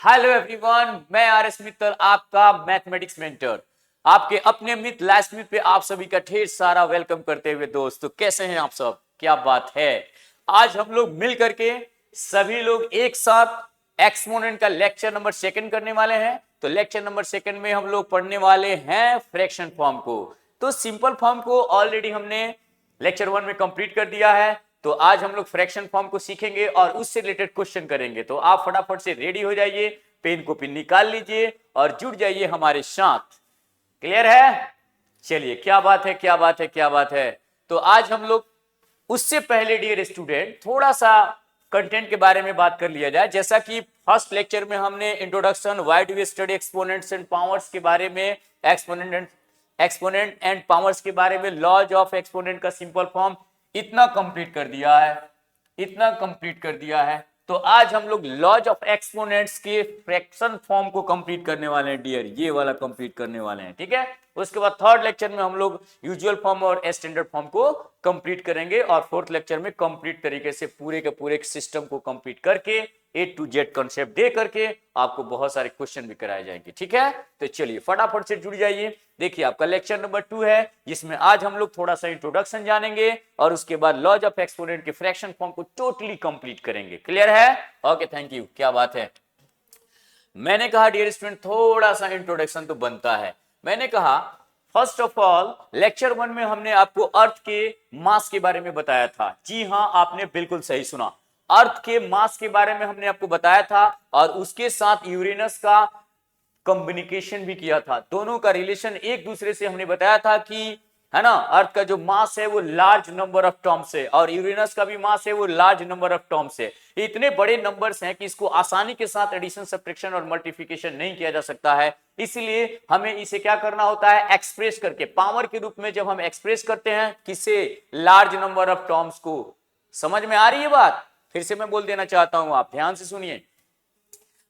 Hello everyone, मैं R S Mittal, आपका mathematics mentor. आपके अपने मित लास्ट मित पे आप सभी का ढेर सारा वेलकम करते हुए दोस्तों, कैसे हैं आप सब? क्या बात है। आज हम लोग मिल करके सभी लोग एक साथ एक्सपोनेंट का लेक्चर नंबर सेकंड करने वाले हैं। तो लेक्चर नंबर सेकंड में हम लोग पढ़ने वाले हैं फ्रैक्शन फॉर्म को। तो सिंपल फॉर्म को ऑलरेडी हमने लेक्चर 1 में कंप्लीट कर दिया है। तो आज हम लोग फ्रैक्शन फॉर्म को सीखेंगे और उससे रिलेटेड क्वेश्चन करेंगे। तो आप फटाफट से रेडी हो जाइए, पेन कॉपी निकाल लीजिए और जुड़ जाइए हमारे साथ। क्लियर है? चलिए, क्या बात है, क्या बात है, क्या बात है। तो आज हम लोग उससे पहले डियर स्टूडेंट थोड़ा सा कंटेंट के बारे में बात कर लिया जाए। जैसा कि फर्स्ट लेक्चर में हमने introduction why do we study exponents and powers के बारे में, एक्सपोनेंट एंड पावर्स के बारे में, लॉज ऑफ एक्सपोनेंट का सिंपल फॉर्म इतना कंप्लीट कर दिया है, इतना कंप्लीट कर दिया है। तो आज हम लोग लॉज ऑफ एक्सपोनेंट्स के फ्रैक्शन फॉर्म को कंप्लीट करने वाले हैं डियर, ये वाला कंप्लीट करने वाले हैं। ठीक है, उसके बाद थर्ड लेक्चर में हम लोग यूजुअल फॉर्म और स्टैंडर्ड फॉर्म को कंप्लीट करेंगे और फोर्थ लेक्चर में कंप्लीट तरीके से पूरे के पूरे सिस्टम को कंप्लीट करके A to Z कॉन्सेप्ट दे करके आपको बहुत सारे क्वेश्चन भी कराए जाएंगे। ठीक है, तो चलिए फटाफट से जुड़ जाइए। देखिए, आपका लेक्चर नंबर 2 है, जिसमें आज हम लोग थोड़ा सा इंट्रोडक्शन जानेंगे और उसके बाद लॉज ऑफ एक्सपोनेंट के फ्रैक्शन फॉर्म को टोटली कंप्लीट करेंगे। क्लियर है? Okay, thank you. क्या बात है। मैंने कहा डियर स्टूडेंट थोड़ा सा इंट्रोडक्शन तो बनता है। मैंने कहा फर्स्ट ऑफ ऑल लेक्चर 1 में हमने आपको अर्थ के मास के बारे में बताया था। जी हां, आपने बिल्कुल सही सुना। अर्थ के मास के बारे में हमने आपको बताया था और उसके साथ यूरेनस का कम्युनिकेशन भी किया था। दोनों का रिलेशन एक दूसरे से हमने बताया था कि है ना, अर्थ का जो मास है वो लार्ज नंबर ऑफ टर्म्स है और यूरेनस का भी मास है वो लार्ज नंबर ऑफ टर्म्स है। इतने बड़े नंबर्स हैं कि इसको आसानी के साथ एडिशन, सब्ट्रैक्शन और मल्टीप्लिकेशन नहीं किया जा सकता है। इसलिए हमें इसे क्या करना होता है, एक्सप्रेस करके पावर के रूप में जब हम एक्सप्रेस करते हैं किसे, लार्ज नंबर ऑफ टर्म्स को। समझ में आ रही है बात? फिर से मैं बोल देना चाहता हूं, आप ध्यान से सुनिए।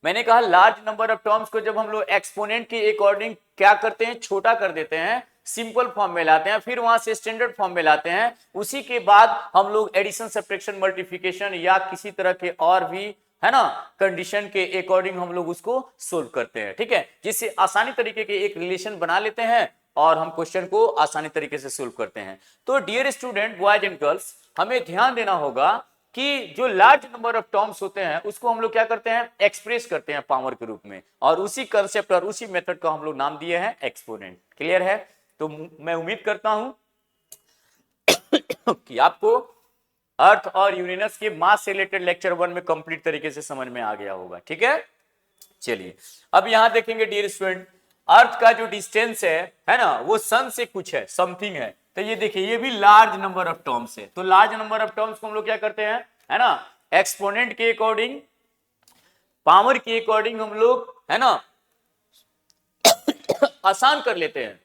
मैंने कहा लार्ज नंबर ऑफ टर्म्स को जब हम लोग एक्सपोनेंट के अकॉर्डिंग क्या करते हैं, छोटा कर देते हैं, सिंपल फॉर्म में लाते हैं, फिर वहां से स्टैंडर्ड फॉर्म में लाते हैं। उसी के बाद हम लोग एडिशन, सब्ट्रैक्शन, मल्टीप्लिकेशन या किसी तरह के और भी है ना कंडीशन के अकॉर्डिंग हम लोग उसको सोल्व करते हैं। ठीक है, जिससे आसानी तरीके के एक रिलेशन बना लेते हैं और हम क्वेश्चन को आसानी तरीके से सोल्व करते हैं। तो dear student, boys and girls, हमें ध्यान देना होगा कि जो लार्ज नंबर ऑफ टर्म्स होते हैं उसको हम लोग क्या करते हैं, एक्सप्रेस करते हैं पावर के रूप में, और उसी कंसेप्ट और उसी मेथड का हम लोग नाम दिए हैं एक्सपोनेंट। क्लियर है? तो मैं उम्मीद करता हूं कि आपको अर्थ और यूरेनस के मास से रिलेटेड लेक्चर 1 में कंप्लीट तरीके से समझ में आ गया होगा। ठीक है, चलिए अब यहां देखेंगे डियर स्टूडेंट, अर्थ का जो डिस्टेंस है ना, वो सन से कुछ है, समथिंग है। तो ये देखिए, ये भी लार्ज नंबर ऑफ टर्म्स है। तो लार्ज नंबर ऑफ टर्म्स को हम लोग क्या करते हैं, है ना, एक्सपोनेंट के अकॉर्डिंग, पावर के अकॉर्डिंग हम लोग है ना आसान कर लेते हैं।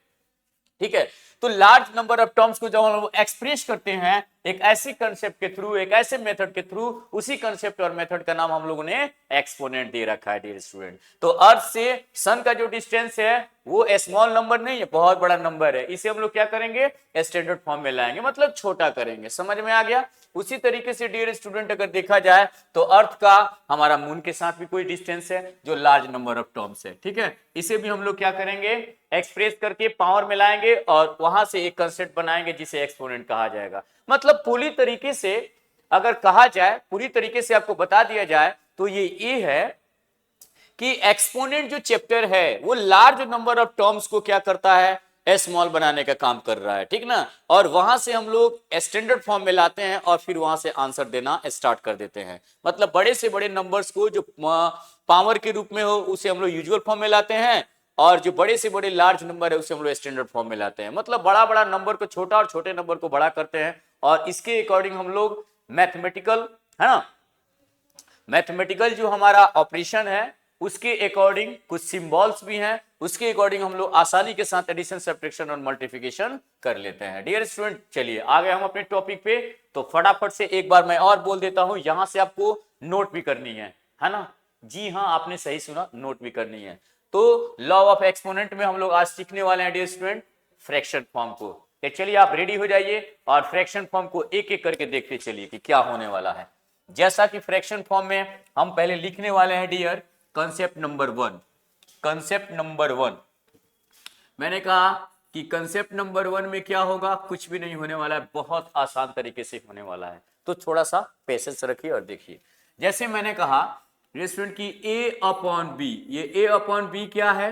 ठीक है, तो लार्ज नंबर ऑफ टर्म्स को जब हम लोग एक्सप्रेस करते हैं एक ऐसे कंसेप्ट के थ्रू, एक ऐसे मेथड के थ्रू, उसी कंसेप्ट और मेथड का नाम हम लोगों ने एक्सपोनेंट दे रखा है डियर स्टूडेंट। तो अर्थ से सन का जो डिस्टेंस है वो स्मॉल नंबर नहीं है, बहुत बड़ा नंबर है। इसे हम लोग क्या करेंगे, स्टैंडर्ड फॉर्म में लाएंगे, मतलब छोटा करेंगे। समझ में आ गया? उसी तरीके से डियर स्टूडेंट अगर देखा जाए तो अर्थ का हमारा मून के साथ भी कोई डिस्टेंस है जो लार्ज नंबर ऑफ टर्म्स है। ठीक है, इसे भी हम लोग क्या करेंगे, एक्सप्रेस करके पावर में लाएंगे और वहां से एक कंसेप्ट बनाएंगे जिसे एक्सपोनेंट कहा जाएगा। मतलब पूरी तरीके से अगर कहा जाए, पूरी तरीके से आपको बता दिया जाए तो ये है कि एक्सपोनेंट जो चैप्टर है वो लार्ज नंबर ऑफ टर्म्स को क्या करता है, स्मॉल बनाने का काम कर रहा है। ठीक ना, और वहां से हम लोग स्टैंडर्ड फॉर्म में लाते हैं और फिर वहां से आंसर देना स्टार्ट कर देते हैं। मतलब बड़े से बड़े नंबर्स को जो पावर के रूप में हो उसे हम लोग यूजुअल फॉर्म में लाते हैं और जो बड़े से बड़े लार्ज नंबर है उसे हम लोग स्टैंडर्ड फॉर्म में लाते हैं। मतलब बड़ा बड़ा नंबर को छोटा और छोटे नंबर को बड़ा करते हैं और इसके अकॉर्डिंग हम लोग मैथमेटिकल, है ना, मैथमेटिकल जो हमारा ऑपरेशन है उसके अकॉर्डिंग कुछ सिंबल्स भी हैं, उसके अकॉर्डिंग हम लोग आसानी के साथ एडिशन, सब्ट्रैक्शन और मल्टीप्लिकेशन कर लेते हैं। डियर स्टूडेंट, चलिए आ गए हम अपने टॉपिक पे। तो फटाफट से एक बार मैं और बोल देता हूं, यहां से आपको नोट भी करनी है ना? जी हां, आपने सही सुना, नोट भी करनी है। तो लॉ ऑफ एक्सपोनेंट में हम लोग आज सीखने वाले हैं डियर स्टूडेंट फ्रैक्शन फॉर्म को। तो चलिए आप रेडी हो जाइए और फ्रैक्शन फॉर्म को एक एक करके देखते चलिए कि क्या होने वाला है। जैसा कि फ्रैक्शन फॉर्म में हम पहले लिखने वाले हैं dear concept number one, concept number one, मैंने कहा कि कंसेप्ट नंबर वन में क्या होगा, कुछ भी नहीं होने वाला है, बहुत आसान तरीके से होने वाला है, तो थोड़ा सा पेशेंस रखिए और देखिए। जैसे मैंने कहा स्टूडेंट की a अपॉन बी, ये a अपॉन बी क्या है,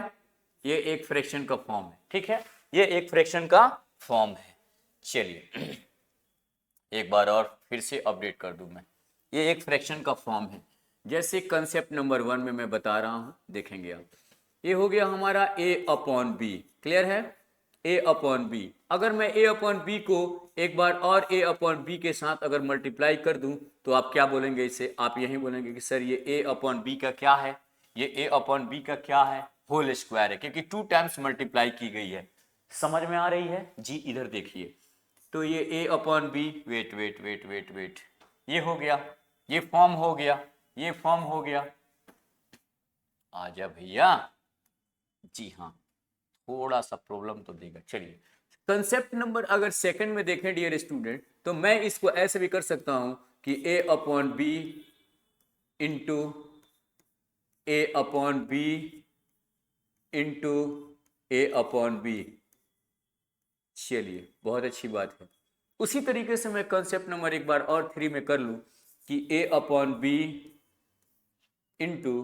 ये एक फ्रैक्शन का फॉर्म है, ठीक है, ये एक फ्रैक्शन का फॉर्म है। चलिए एक बार और फिर से अपडेट कर दूं मैं, ये एक फ्रैक्शन का फॉर्म है, जैसे कंसेप्ट नंबर वन में मैं बता रहा हूं, देखेंगे आप। ये हो गया हमारा a अपॉन बी, क्लियर है, a अपॉन बी। अगर मैं a अपॉन बी को एक बार और a अपॉन बी के साथ अगर मल्टीप्लाई कर दूं तो आप क्या बोलेंगे इसे, आप यही बोलेंगे कि सर ये a अपॉन बी का क्या है, ये a अपॉन बी का क्या है, होल स्क्वायर है, क्योंकि 2 टाइम्स मल्टीप्लाई की गई है। समझ में आ रही है जी, इधर देखिए, तो ये a upon b, wait wait wait wait wait, ये हो गया, ये फॉर्म हो गया, ये फॉर्म हो गया। आजा भैया, जी हाँ, थोड़ा सा प्रॉब्लम तो देगा। चलिए कंसेप्ट नंबर अगर सेकंड में देखें डियर स्टूडेंट, तो मैं इसको ऐसे भी कर सकता हूं कि a upon b into a upon b into a upon b. चलिए बहुत अच्छी बात है। उसी तरीके से मैं कंसेप्ट नंबर एक बार और 3 में कर लूं कि a upon b into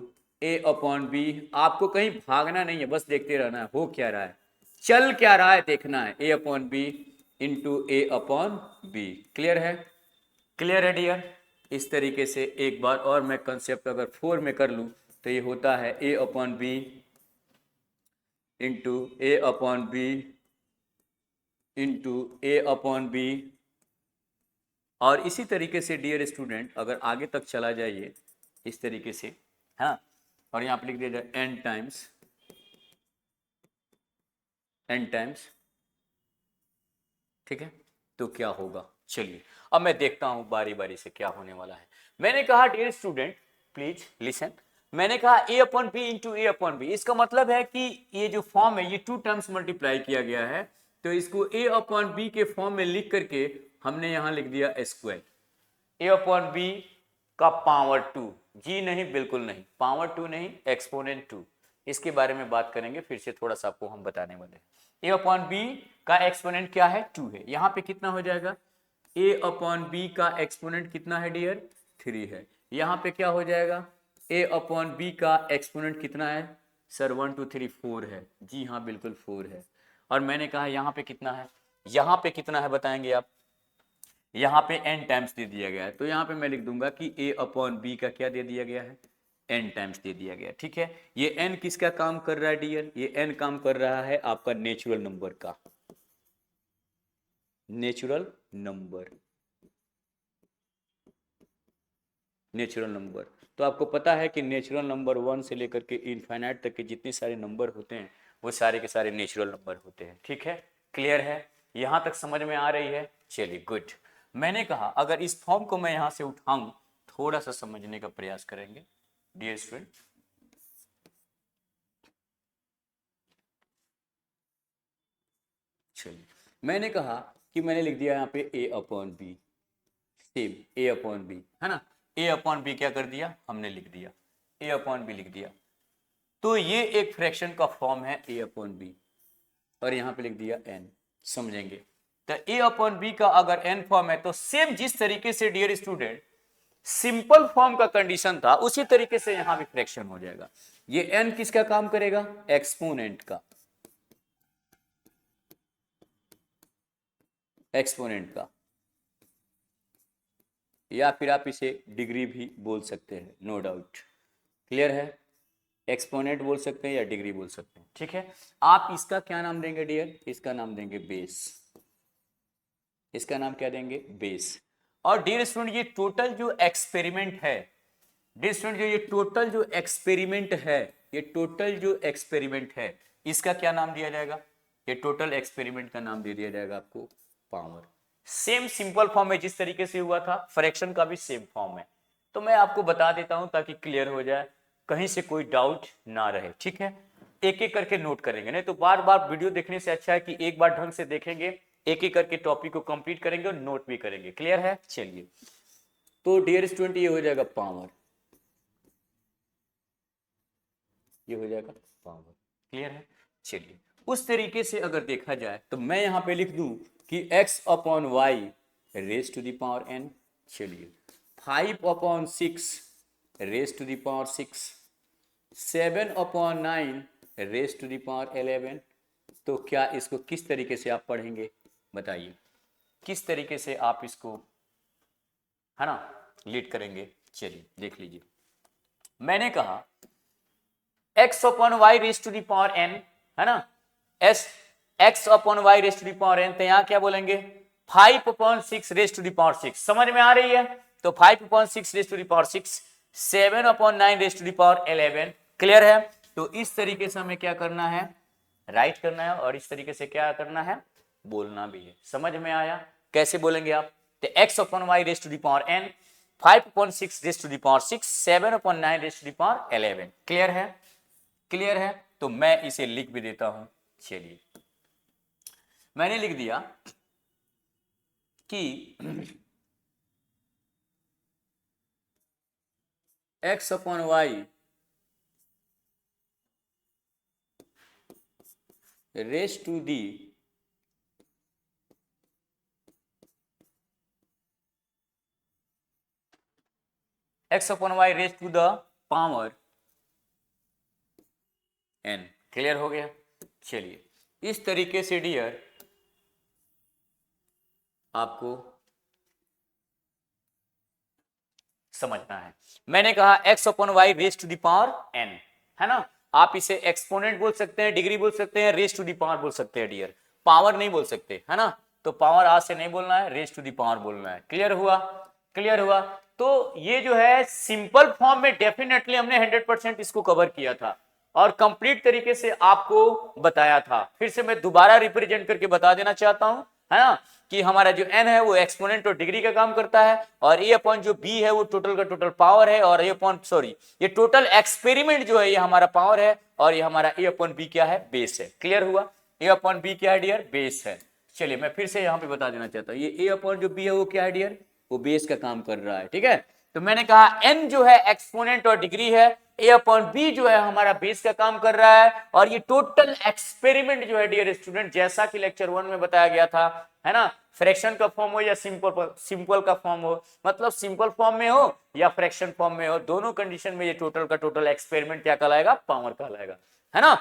a upon b. आपको कहीं भागना नहीं है, बस देखते रहना है हो क्या रहा है, चल क्या रहा है देखना है, ए upon b into a upon B. Clear है, क्लियर है डियर। इस तरीके से एक बार और मैं कंसेप्ट अगर 4 में कर लूं तो ये होता है ए upon b into a upon b into a upon b. और इसी तरीके से डियर स्टूडेंट अगर आगे तक चला जाइए इस तरीके से, हाँ, और यहाँ पे लिख दिया जाए n टाइम्स, ठीक है, तो क्या होगा। चलिए अब मैं देखता हूं बारी बारी से क्या होने वाला है। मैंने कहा डियर स्टूडेंट प्लीज लिसन, मैंने कहा a upon b into a upon b, इसका मतलब है कि ये जो फॉर्म है ये 2 टाइम्स मल्टीप्लाई किया गया है, तो इसको a अपॉन बी के फॉर्म में लिख करके हमने यहां लिख दिया स्क्वायर, a अपॉन बी का पावर 2, जी नहीं बिल्कुल नहीं, पावर 2 नहीं, एक्सपोनेंट 2, इसके बारे में बात करेंगे फिर से, थोड़ा सा आपको हम बताने वाले हैं। a अपॉन बी का एक्सपोनेंट क्या है, 2 है, यहाँ पे कितना हो जाएगा, a अपॉन बी का एक्सपोनेंट कितना है डियर, 3 है, यहाँ पे क्या हो जाएगा, a अपॉन बी का एक्सपोनेंट कितना है सर, 1 2 3 4 है, जी हाँ बिल्कुल 4 है। और मैंने कहा यहाँ पे कितना है, यहाँ पे कितना है बताएंगे आप, यहाँ पे n टाइम्स दे दिया गया है, तो यहाँ पे मैं लिख दूंगा कि a अपॉन बी का क्या दे दिया गया है, n टाइम्स दे दिया गया, ठीक है। ये n किसका काम कर रहा है डियर, ये n काम कर रहा है आपका नेचुरल नंबर का, नेचुरल नंबर, नेचुरल नंबर। तो आपको पता है कि नेचुरल नंबर 1 से लेकर के इनफाइनाइट तक के जितने सारे नंबर होते हैं वो सारे के सारे नेचुरल नंबर होते हैं, ठीक है, क्लियर है, यहां तक समझ में आ रही है। चलिए गुड। मैंने कहा अगर इस फॉर्म को मैं यहां से उठाऊं, थोड़ा सा समझने का प्रयास करेंगे डियर स्टूडेंट। चलिए मैंने कहा कि मैंने लिख दिया यहाँ पे a upon b, same a upon b है ना, a अपॉन बी क्या कर दिया हमने लिख दिया, a अपॉन बी लिख दिया, तो ये एक फ्रैक्शन का फॉर्म है a अपॉन बी, और यहाँ पे लिख दिया n, समझेंगे। तो a अपॉन बी का अगर n फॉर्म है तो सेम जिस तरीके से डियर स्टूडेंट सिंपल फॉर्म का कंडीशन था उसी तरीके से यहां भी फ्रैक्शन हो जाएगा। ये n किसका काम करेगा, एक्सपोनेंट का, एक्सपोनेंट का, या फिर आप इसे डिग्री भी बोल सकते हैं, नो डाउट, क्लियर है, एक्सपोनेंट बोल सकते हैं या डिग्री बोल सकते हैं, ठीक है। आप इसका क्या नाम देंगे डियर, इसका नाम देंगे बेस, इसका नाम क्या देंगे, बेस। और डियर स्टूडेंट ये टोटल जो एक्सपेरिमेंट है, डियर स्टूडेंट जो ये टोटल जो एक्सपेरिमेंट है, ये टोटल जो एक्सपेरिमेंट है इसका क्या नाम दिया जाएगा, ये टोटल एक्सपेरिमेंट का नाम दे दिया जाएगा आपको पावर। सेम सिंपल फॉर्म में जिस तरीके से हुआ था, फ्रैक्शन का भी सेम फॉर्म है, तो मैं आपको बता देता हूं ताकि क्लियर हो जाए, कहीं से कोई डाउट ना रहे, ठीक है। एक एक करके नोट करेंगे, नहीं तो बार बार वीडियो देखने से अच्छा है कि एक बार ढंग से देखेंगे, एक एक करके टॉपिक को कंप्लीट करेंगे और नोट भी करेंगे, क्लियर है। चलिए तो डियर स्टूडेंट ये हो जाएगा पावर, ये हो जाएगा पावर। क्लियर है? चलिए उस तरीके से अगर देखा जाए तो मैं यहाँ पे लिख दूं कि x upon y raise to the power n। चलिए 5/6 raise to the power 6, 7/9 raise to the power 11। तो क्या इसको किस तरीके से आप पढ़ेंगे बताइए, किस तरीके से आप इसको है ना लीड करेंगे? चलिए देख लीजिए, मैंने कहा x upon y raise to the power n, है ना, x upon y raise to the power n, तो यहां क्या बोलेंगे 5/6 रेज टू द पावर 6। समझ में आ रही है? तो 5/6 raise to the power 6, 7/9 raise to the power 11। Clear है? तो इस तरीके से हमें क्या करना है, राइट करना है, और इस तरीके से क्या करना है, बोलना भी है। समझ में आया? कैसे बोलेंगे आप? तो x upon y raise to the power n, 5/6 raise to the power 6, 7/9 raise to the power 11। Clear है? क्लियर है? तो मैं इसे लिख भी देता हूं। चलिए मैंने लिख दिया कि x upon y raise to the x upon y raise to the power n। Clear हो गया? चलिए इस तरीके से डियर आपको समझना है। मैंने कहा x upon y raise to the power n, है ना, आप इसे एक्सपोनेंट बोल सकते हैं, डिग्री बोल सकते हैं, रेज टू द पावर बोल सकते हैं डियर, पावर नहीं बोल सकते, है ना। तो पावर आज से नहीं बोलना है, रेज टू द पावर बोलना है। क्लियर हुआ? क्लियर हुआ? तो ये जो है सिंपल फॉर्म में डेफिनेटली हमने 100% इसको कवर किया था और कंप्लीट तरीके से आपको बताया था। फिर से मैं दोबारा रिप्रेजेंट करके बता देना चाहता हूं, है ना, कि हमारा जो n है वो एक्सपोनेंट और डिग्री का काम करता है, और a अपॉन जो b है वो टोटल का टोटल पावर है, और a अपॉन ये टोटल एक्सपेरिमेंट जो है ये हमारा पावर है, और ये हमारा a अपॉन b क्या है, बेस है। क्लियर हुआ? a अपॉन b क्या है डियर, बेस है। चलिए मैं फिर से यहाँ पे बता देना चाहता हूँ, ये a अपॉन जो b है वो क्या है डियर, वो बेस का काम कर रहा है। ठीक है? तो मैंने कहा n जो है एक्सपोनेंट और डिग्री है, a अपॉन b जो है हमारा बेस का काम कर रहा है, और ये टोटल एक्सपेरिमेंट जो है डियर स्टूडेंट, जैसा कि लेक्चर 1 में बताया गया था, है ना, फ्रैक्शन का फॉर्म हो या सिंपल का फॉर्म हो, मतलब सिंपल फॉर्म में हो या फ्रैक्शन फॉर्म में हो, दोनों कंडीशन में ये टोटल का टोटल एक्सपेरिमेंट क्या कहलाएगा, पावर कहलाएगा, है ना।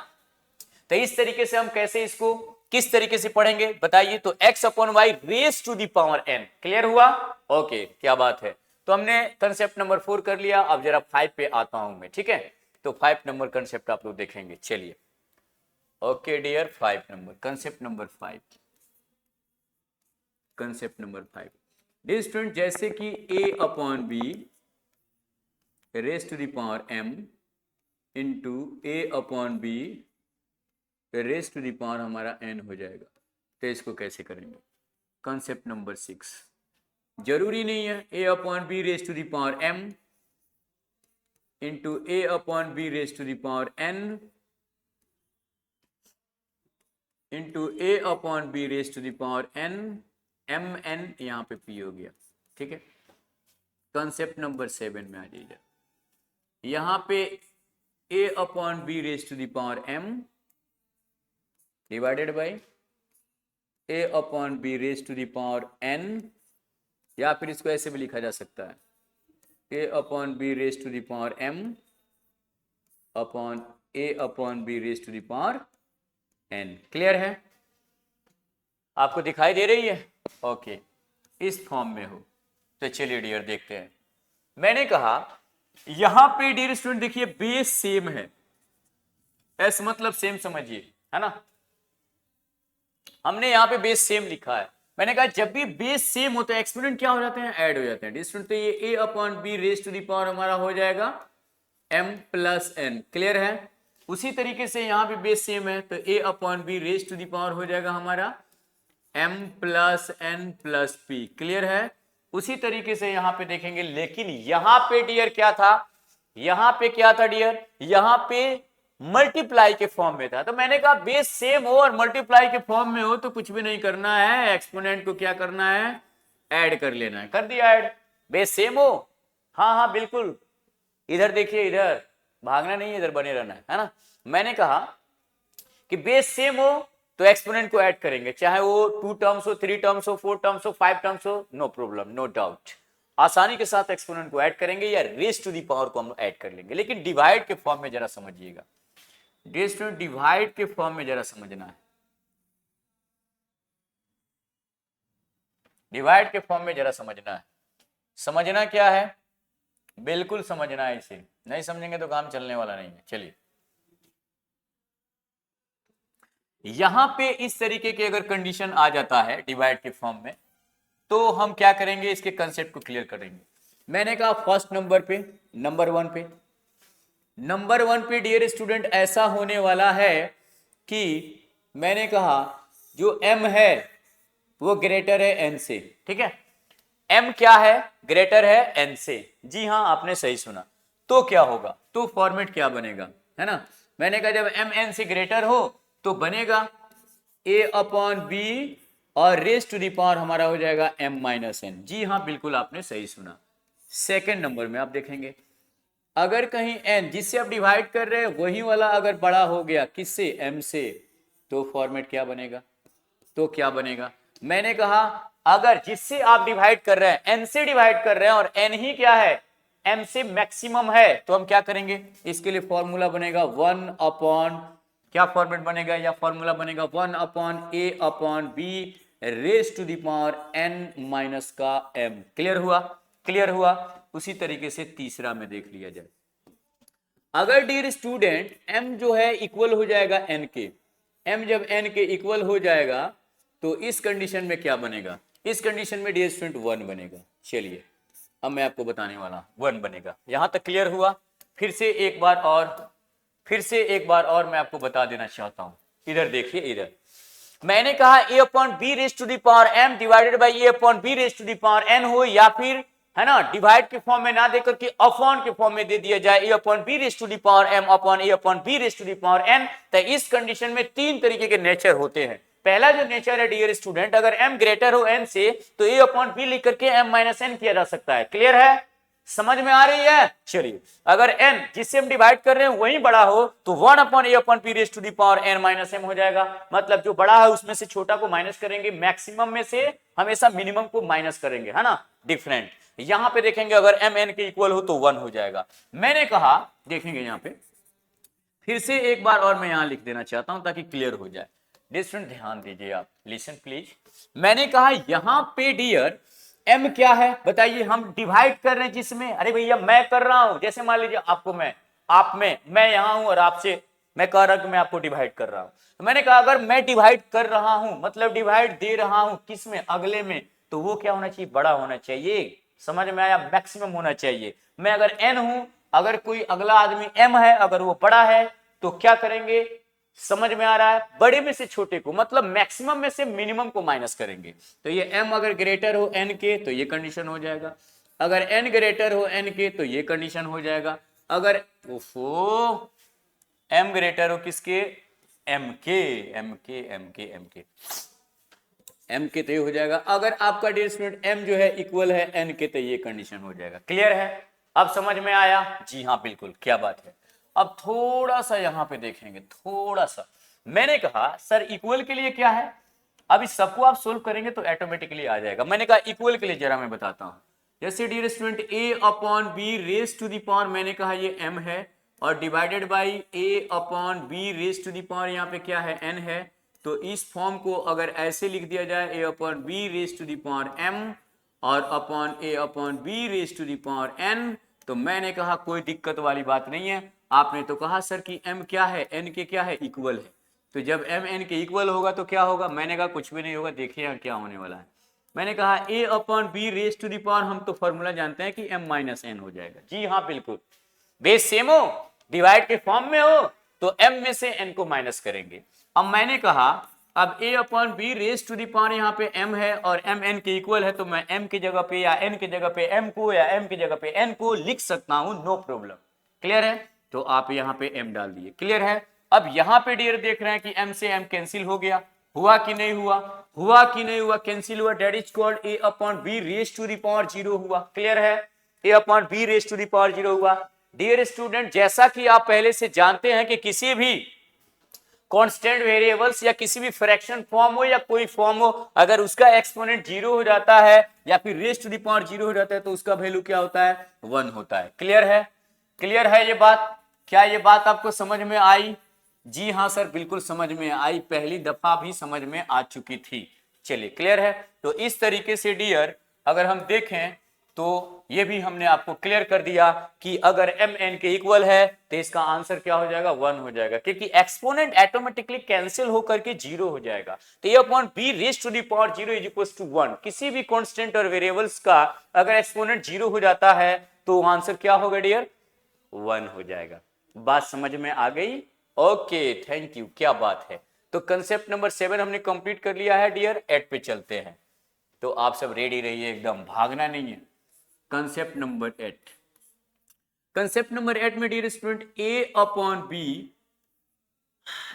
तो इस तरीके से हम कैसे इसको किस तरीके से पढ़ेंगे बताइए? तो x upon y raise to the power n। Clear हुआ? ओके, क्या बात है। तो हमने कंसेप्ट नंबर 4 कर लिया। अब जरा 5 पे आता हूं मैं। ठीक है? तो 5 नंबर कंसेप्ट आप लोग देखेंगे। चलिए okay dear, 5 number concept number 5, concept number 5 dear student, जैसे कि a upon b raise to the power m into a upon b raise to the power हमारा n हो जाएगा। तो इसको कैसे करेंगे? कंसेप्ट नंबर 6, जरूरी नहीं है a upon b raise to the power m into a upon b raise to the power n into a upon b raise to the power n, m n यहाँ पे p हो गया। ठीक है? Concept number 7 में आ जाइए, यहाँ पे a upon b raise to the power m divided by a upon b raise to the power n, या फिर इसको ऐसे भी लिखा जा सकता है a upon b raise to the power m upon a upon b raise to the power n। Clear है? आपको दिखाई दे रही है? ओके, इस फॉर्म में हो। तो चलिए डियर देखते हैं। मैंने कहा यहां पे डियर स्टूडेंट देखिए बेस सेम है, एस मतलब सेम समझिए, है ना, हमने यहाँ पे बेस सेम लिखा है। मैंने कहा जब भी बेस सेम होता है एक्सपोनेंट क्या हो जाते हैं, ऐड हो जाते हैं। डियर स्टूडेंट, तो ये a upon b raise to the power हमारा हो जाएगा m प्लस n। क्लियर है? उसी तरीके से यहाँ भी बेस सेम है, तो a upon b raise to the power हो जाएगा हमारा m plus n plus p। Clear है? उसी तरीके से यहाँ पे देखेंगे, लेकिन यहाँ पे डियर क्या था, यहाँ पे क्या था डियर, यहाँ पे मल्टीप्लाई के फॉर्म में था। तो मैंने कहा बेस सेम हो और मल्टीप्लाई के फॉर्म में हो तो कुछ भी नहीं करना है, एक्सपोनेंट को क्या करना है, ऐड कर लेना है। कर दिया ऐड, बेस सेम हो, हाँ हाँ बिल्कुल। इधर देखिए, इधर भागना नहीं है, इधर बने रहना है ना। मैंने कहा कि बेस सेम हो तो एक्सपोनेंट को ऐड करेंगे, चाहे वो 2 टर्म्स हो, 3 टर्म्स हो, 4 टर्म्स हो, 5 टर्म्स हो, नो प्रॉब्लम, नो डाउट, आसानी के साथ एक्सपोनेंट को ऐड करेंगे या रेज टू दी पावर को हम ऐड कर लेंगे। लेकिन डिवाइड के फॉर्म में जरा समझिएगा, रेज टू डिवाइड के फॉर्म में जरा समझना है, डिवाइड के फॉर्म में जरा समझना है। समझना क्या है, बिल्कुल समझना है, इसे नहीं समझेंगे तो काम चलने वाला नहीं है। चलिए, यहां पे इस तरीके के अगर कंडीशन आ जाता है डिवाइड के फॉर्म में, तो हम क्या करेंगे, इसके कंसेप्ट को क्लियर करेंगे। मैंने कहा फर्स्ट नंबर पे, नंबर वन पे डियर स्टूडेंट ऐसा होने वाला है कि मैंने कहा जो m है वो ग्रेटर है n से, ठीक है। m क्या है, ग्रेटर है n से, जी हाँ आपने सही सुना। तो क्या होगा, तो फॉर्मेट क्या बनेगा, है ना। मैंने कहा जब m n से ग्रेटर हो तो बनेगा a अपॉन बी और रेज टू दी पावर हमारा हो जाएगा m माइनस n। जी हाँ बिल्कुल आपने सही सुना। सेकेंड नंबर में आप देखेंगे अगर कहीं n जिससे आप डिवाइड कर रहे हैं वही वाला अगर बड़ा हो गया किससे, m से, तो फॉर्मेट क्या बनेगा, तो क्या बनेगा। मैंने कहा अगर जिससे आप डिवाइड कर रहे हैं n से डिवाइड कर रहे हैं और n ही क्या है, m से मैक्सिमम है, तो हम क्या करेंगे, इसके लिए फॉर्मूला बनेगा 1 अपॉन, क्या फॉर्मेट बनेगा या फॉर्मूला बनेगा 1 upon a upon b raise to the power n minus का m। क्लियर हुआ, क्लियर हुआ। उसी तरीके से तीसरा में देख लिया जाए, अगर डियर स्टूडेंट m जो है इक्वल हो जाएगा n के, m जब n के इक्वल हो जाएगा तो इस कंडीशन में क्या बनेगा, इस कंडीशन में डियर स्टूडेंट 1 बनेगा। चलिए अब मैं आपको बताने वाला, 1 बनेगा। यहां तक क्लियर हुआ। फिर से एक बार और मैं आपको बता देना चाहता हूं, इधर देखिए, इधर मैंने कहा a upon b raise to the power m divided by a upon b raise to the power n हो, या फिर है ना डिवाइड के फॉर्म में ना देकर के अपॉन के फॉर्म में दे दिया जाए a upon b raise to the power m upon a upon b raise to the power n। तो इस कंडीशन में 3 तरीके के नेचर होते हैं। पहला जो नेचर है डियर स्टूडेंट, अगर m ग्रेटर हो n से तो a अपॉन बी लिख करके m माइनस n किया जा सकता है। क्लियर है, समझ में आ रही है। चलिए अगर n जिससे हम डिवाइड कर रहे हैं वही बड़ा हो तो 1 upon a upon p raise to the power n minus m हो जाएगा। मतलब जो बड़ा है उसमें से छोटा को माइनस करेंगे, मैक्सिमम में से हमेशा मिनिमम को माइनस करेंगे, है ना, डिफरेंट। यहां पे देखेंगे अगर m n के इक्वल हो तो 1 हो जाएगा। मैंने कहा देखेंगे यहां पे फिर से एक बार और मैं यहां लिख देना चाहता हूं ताकि क्लियर हो जाए। डिस्टेंट ध्यान दीजिए आप, लिसन प्लीज। मैंने कहा यहां पे डियर m क्या है बताइए, हम डिवाइड कर रहे हैं जिसमें, अरे भैया मैं कर रहा हूं, जैसे मान लीजिए आपको मैं, आप में, मैं यहां हूं और आपसे मैं कह रहा हूं कि मैं आपको डिवाइड कर रहा हूं। तो मैंने कहा अगर मैं डिवाइड कर रहा हूं मतलब डिवाइड दे रहा हूं किस में, अगले में, तो वो क्या होना चाहिए, बड़ा होना चाहिए। समझ में आया, मैक्सिमम होना चाहिए। मैं अगर n हूं, अगर कोई अगला आदमी m है, अगर वो बड़ा है तो क्या करेंगे, समझ में आ रहा है, बड़े में से छोटे को मतलब मैक्सिमम में से मिनिमम को माइनस करेंगे। तो ये m अगर ग्रेटर हो n के तो ये कंडीशन हो जाएगा, अगर n ग्रेटर हो n के तो ये कंडीशन हो जाएगा, अगर m ग्रेटर हो किसके, m के तो ये हो जाएगा। अगर आपका डियर स्टूडेंट m जो है इक्वल है n के तो ये कंडीशन हो जाएगा। क्लियर है, अब समझ में आया, जी हाँ बिल्कुल, क्या बात है। अब थोड़ा सा यहां पे देखेंगे, थोड़ा सा मैंने कहा सर इक्वल के लिए क्या है, अब इस सबको आप सोल्व करेंगे तो ऑटोमेटिकली आ जाएगा। मैंने कहा इक्वल के लिए जरा मैं बताता हूं, जैसे dear student a upon b raise to the power, मैंने कहा ये m है और divided by a upon b raise to the power यहाँ पे क्या है, n है। तो इस फॉर्म को अगर ऐसे लिख दिया जाए a upon b raise to the power m और upon a upon b raise to the power n, तो मैंने कहा कोई दिक्कत वाली बात नहीं है। आपने तो कहा सर कि m क्या है, n के क्या है, इक्वल है। तो जब m n के इक्वल होगा तो क्या होगा, मैंने कहा कुछ भी नहीं होगा, देखिए यहाँ क्या होने वाला है। मैंने कहा a upon b raise to the power, हम तो फॉर्मूला जानते हैं कि m माइनस n हो जाएगा। जी हाँ बिल्कुल, बेस सेम हो, डिवाइड के फॉर्म में हो तो m में से n को माइनस करेंगे। अब मैंने कहा अब a upon b raise to the power यहाँ पे m है और m n के इक्वल है, तो मैं m की जगह पे या n की जगह पे m को या m की जगह पे n को लिख सकता हूं, नो प्रॉब्लम। क्लियर है, तो आप यहाँ पे m डाल दिए। क्लियर है, अब यहाँ पे डियर देख रहे हैं कि m से m कैंसिल हो गया, हुआ कि नहीं हुआ, हुआ कि नहीं हुआ, कैंसिल हुआ, that is called a upon b raise to the power 0 हुआ। क्लियर है, a upon b raise to the power 0 हुआ। डियर स्टूडेंट, जैसा कि आप पहले से जानते हैं कि किसी भी कांस्टेंट वेरिएबल्स या किसी भी फ्रैक्शन फॉर्म हो या कोई फॉर्म हो, अगर उसका एक्सपोनेंट 0 हो जाता है या फिर रेज टू द पावर 0 हो जाता है तो उसका वैल्यू क्या होता है? 1 होता है। क्लियर है? क्लियर है ये बात? क्या ये बात आपको समझ में आई? जी हाँ सर, बिल्कुल समझ में आई, पहली दफा भी समझ में आ चुकी थी। चलिए, क्लियर है? तो इस तरीके से डियर अगर हम देखें तो ये भी हमने आपको क्लियर कर दिया कि अगर m n के इक्वल है तो इसका आंसर क्या हो जाएगा? 1 हो जाएगा, क्योंकि एक्सपोनेंट ऑटोमेटिकली कैंसिल होकर के 0 हो जाएगा। तो a upon b raise to the power 0 is equal to 1। किसी भी कांस्टेंट और वेरिएबल्स का अगर एक्सपोनेंट 0 हो जाता है तो आंसर क्या होगा डियर? 1 हो जाएगा। बात समझ में आ गई? ओके, थैंक यू, क्या बात है। तो कंसेप्ट नंबर 7 हमने कंप्लीट कर लिया है डियर। 8 पे चलते हैं, तो आप सब रेडी रहिए, एकदम भागना नहीं है। कंसेप्ट नंबर 8, कंसेप्ट नंबर 8 में dear student a upon b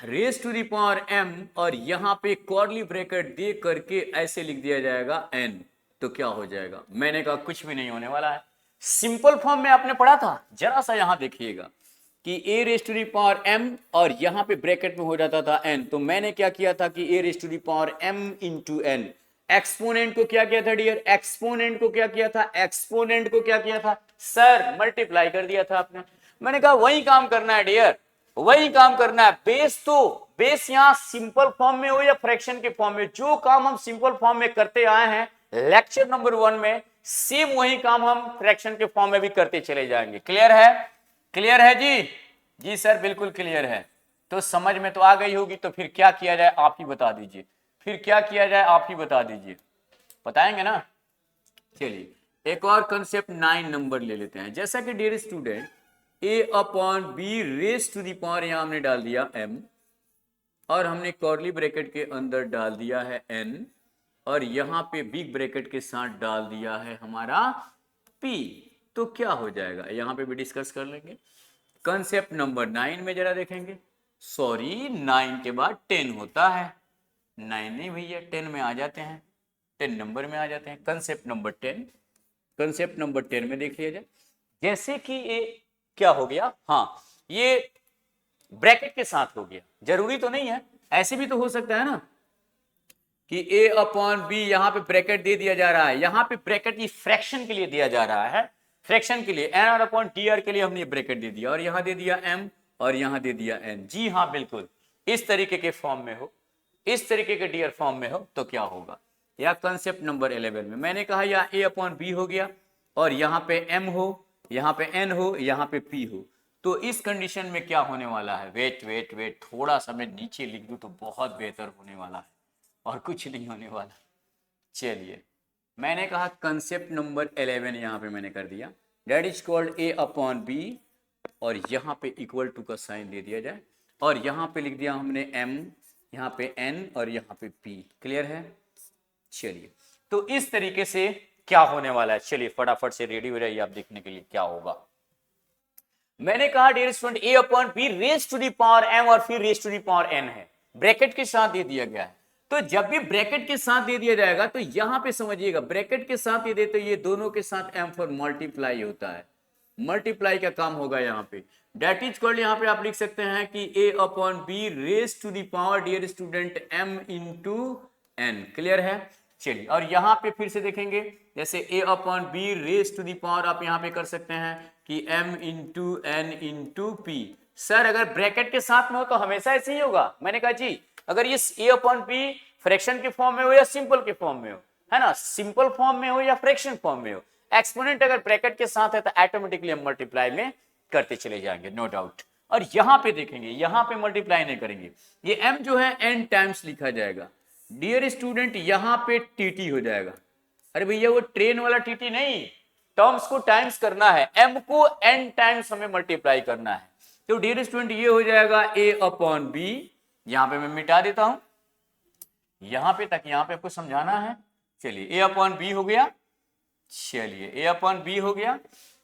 raise to the power m और यहां पे कॉर्ली ब्रैकेट दे करके ऐसे लिख दिया जाएगा n, तो क्या हो जाएगा? मैंने कहा कुछ भी नहीं होने वाला है। सिंपल फॉर्म में आपने पढ़ा था, जरा सा यहां देखिएगा कि a raise to the power m और यहां पे ब्रैकेट में हो जाता था n, तो मैंने क्या किया था कि a raise to the power m into n। Exponent को क्या किया था डियर? एक्सपोनेंट को क्या किया था? एक्सपोनेंट को क्या किया था सर? मल्टीप्लाई कर दिया था आपने। मैंने कहा वही काम करना है डियर, वही काम करना है। बेस तो बेस यहां सिंपल फॉर्म में हो या फ्रैक्शन के फॉर्म में, जो काम हम सिंपल फॉर्म में करते आए हैं लेक्चर नंबर 1 में, सेम वही काम हम फ्रैक्शन के फॉर्म में भी करते चले जाएंगे। क्लियर है? क्लियर है जी? जी सर, बिल्कुल क्लियर है। तो समझ में तो आ गई होगी, तो फिर क्या किया जाए आप ही बता दीजिए, फिर क्या किया जाए आप ही बता दीजिए, बताएंगे ना? चलिए एक और कंसेप्ट 9 नंबर ले लेते हैं। जैसा कि dear student a upon b raise to the power यहां हमने डाल दिया m और हमने कर्ली ब्रैकेट के अंदर डाल दिया है n और यहां पे बिग ब्रैकेट के साथ डाल दिया है हमारा p, तो क्या हो जाएगा यहां पे भी डिस्कस कर लेंगे। कंसेप्ट नंबर 9 में जरा देखेंगे, सॉरी 9 के बाद 10 होता है, 9 नहीं भैया 10 में आ जाते हैं, 10 नंबर में आ जाते हैं। कंसेप्ट नंबर 10, कंसेप्ट नंबर 10 में देख लिया जाए। जैसे कि ये क्या हो गया, हाँ ये ब्रैकेट के साथ हो गया, जरूरी तो नहीं है, ऐसे भी तो हो सकता है ना कि a अपॉन बी यहां पे ब्रैकेट दे दिया जा रहा है, यहां पे ब्रैकेट ये फ्रैक्शन के लिए दिया जा रहा है, फ्रैक्शन के लिए n और अपॉन टी आर के लिए हमने ब्रैकेट दे दिया और यहां दे दिया m और यहां दे दिया n। जी हाँ बिल्कुल, इस तरीके के फॉर्म में हो, इस तरीके के डियर फॉर्म में हो तो क्या होगा? या कंसेप्ट नंबर 11 में मैंने कहा या a अपॉन बी हो गया और यहां पे m हो, यहां पे n हो, यहां पे p हो, तो इस कंडीशन में क्या होने वाला है? वेट वेट वेट, थोड़ा सा मैं नीचे लिख दूं तो बहुत बेहतर होने वाला है, और कुछ नहीं होने वाला। चलिए मैंने कहा कंसेप्ट नंबर 11 यहां पे मैंने कर दिया, that is called a upon b और यहां पे इक्वल टू का साइन दे दिया जाए और यहां पे लिख दिया हमने m, यहां पे n और यहां पे p। क्लियर है? चलिए तो इस तरीके से क्या होने वाला है, चलिए फटाफट से रेडी हो जाइए आप देखने के लिए क्या होगा। मैंने कहा dear student a upon b raise to the power m और फिर raise to the power n है, ब्रैकेट के साथ दे दिया गया है। तो जब भी ब्रैकेट के साथ दे दिया जाएगा तो यहां पे समझिएगा ब्रैकेट के साथ ये दे तो ये दोनों के साथ m फॉर मल्टीप्लाई होता है, मल्टीप्लाई का काम होगा यहां पे। डेट इज कॉल्ड, यहां पे आप लिख सकते हैं कि a upon b raise to the power dear student m into n। Clear है? चलिए और यहां पे फिर से देखेंगे, जैसे a upon b raise to the power आप यहां पे कर सकते हैं कि m into n into p. Sir अगर ब्रैकेट के साथ में हो तो हमेशा ऐसे ही होगा। मैंने कहा जी अगर ये a अपॉन बी फ्रैक्शन के फॉर्म में हो या सिंपल के फॉर्म में हो, है ना, सिंपल फॉर्म में हो या फ्रैक्शन फॉर्म में हो, एक्सपोनेंट अगर ब्रैकेट के साथ है तो ऑटोमेटिकली हम मल्टीप्लाई में करते चले जाएंगे, नो डाउट। और यहां पे देखेंगे, यहां पे मल्टीप्लाई नहीं करेंगे, ये m जो है n टाइम्स लिखा जाएगा। डियर स्टूडेंट यहां पे tt हो जाएगा, अरे भैया वो ट्रेन वाला tt नहीं, टर्म्स को टाइम्स करना है, m को n टाइम्स हमें मल्टीप्लाई करना है। तो डियर स्टूडेंट ये हो जाएगा a अपॉन बी, यहां पे मैं मिटा देता हूं यहां पे तक, यहां पे आपको समझाना है। चलिए a अपॉन बी हो गया, चलिए a अपॉन बी हो गया,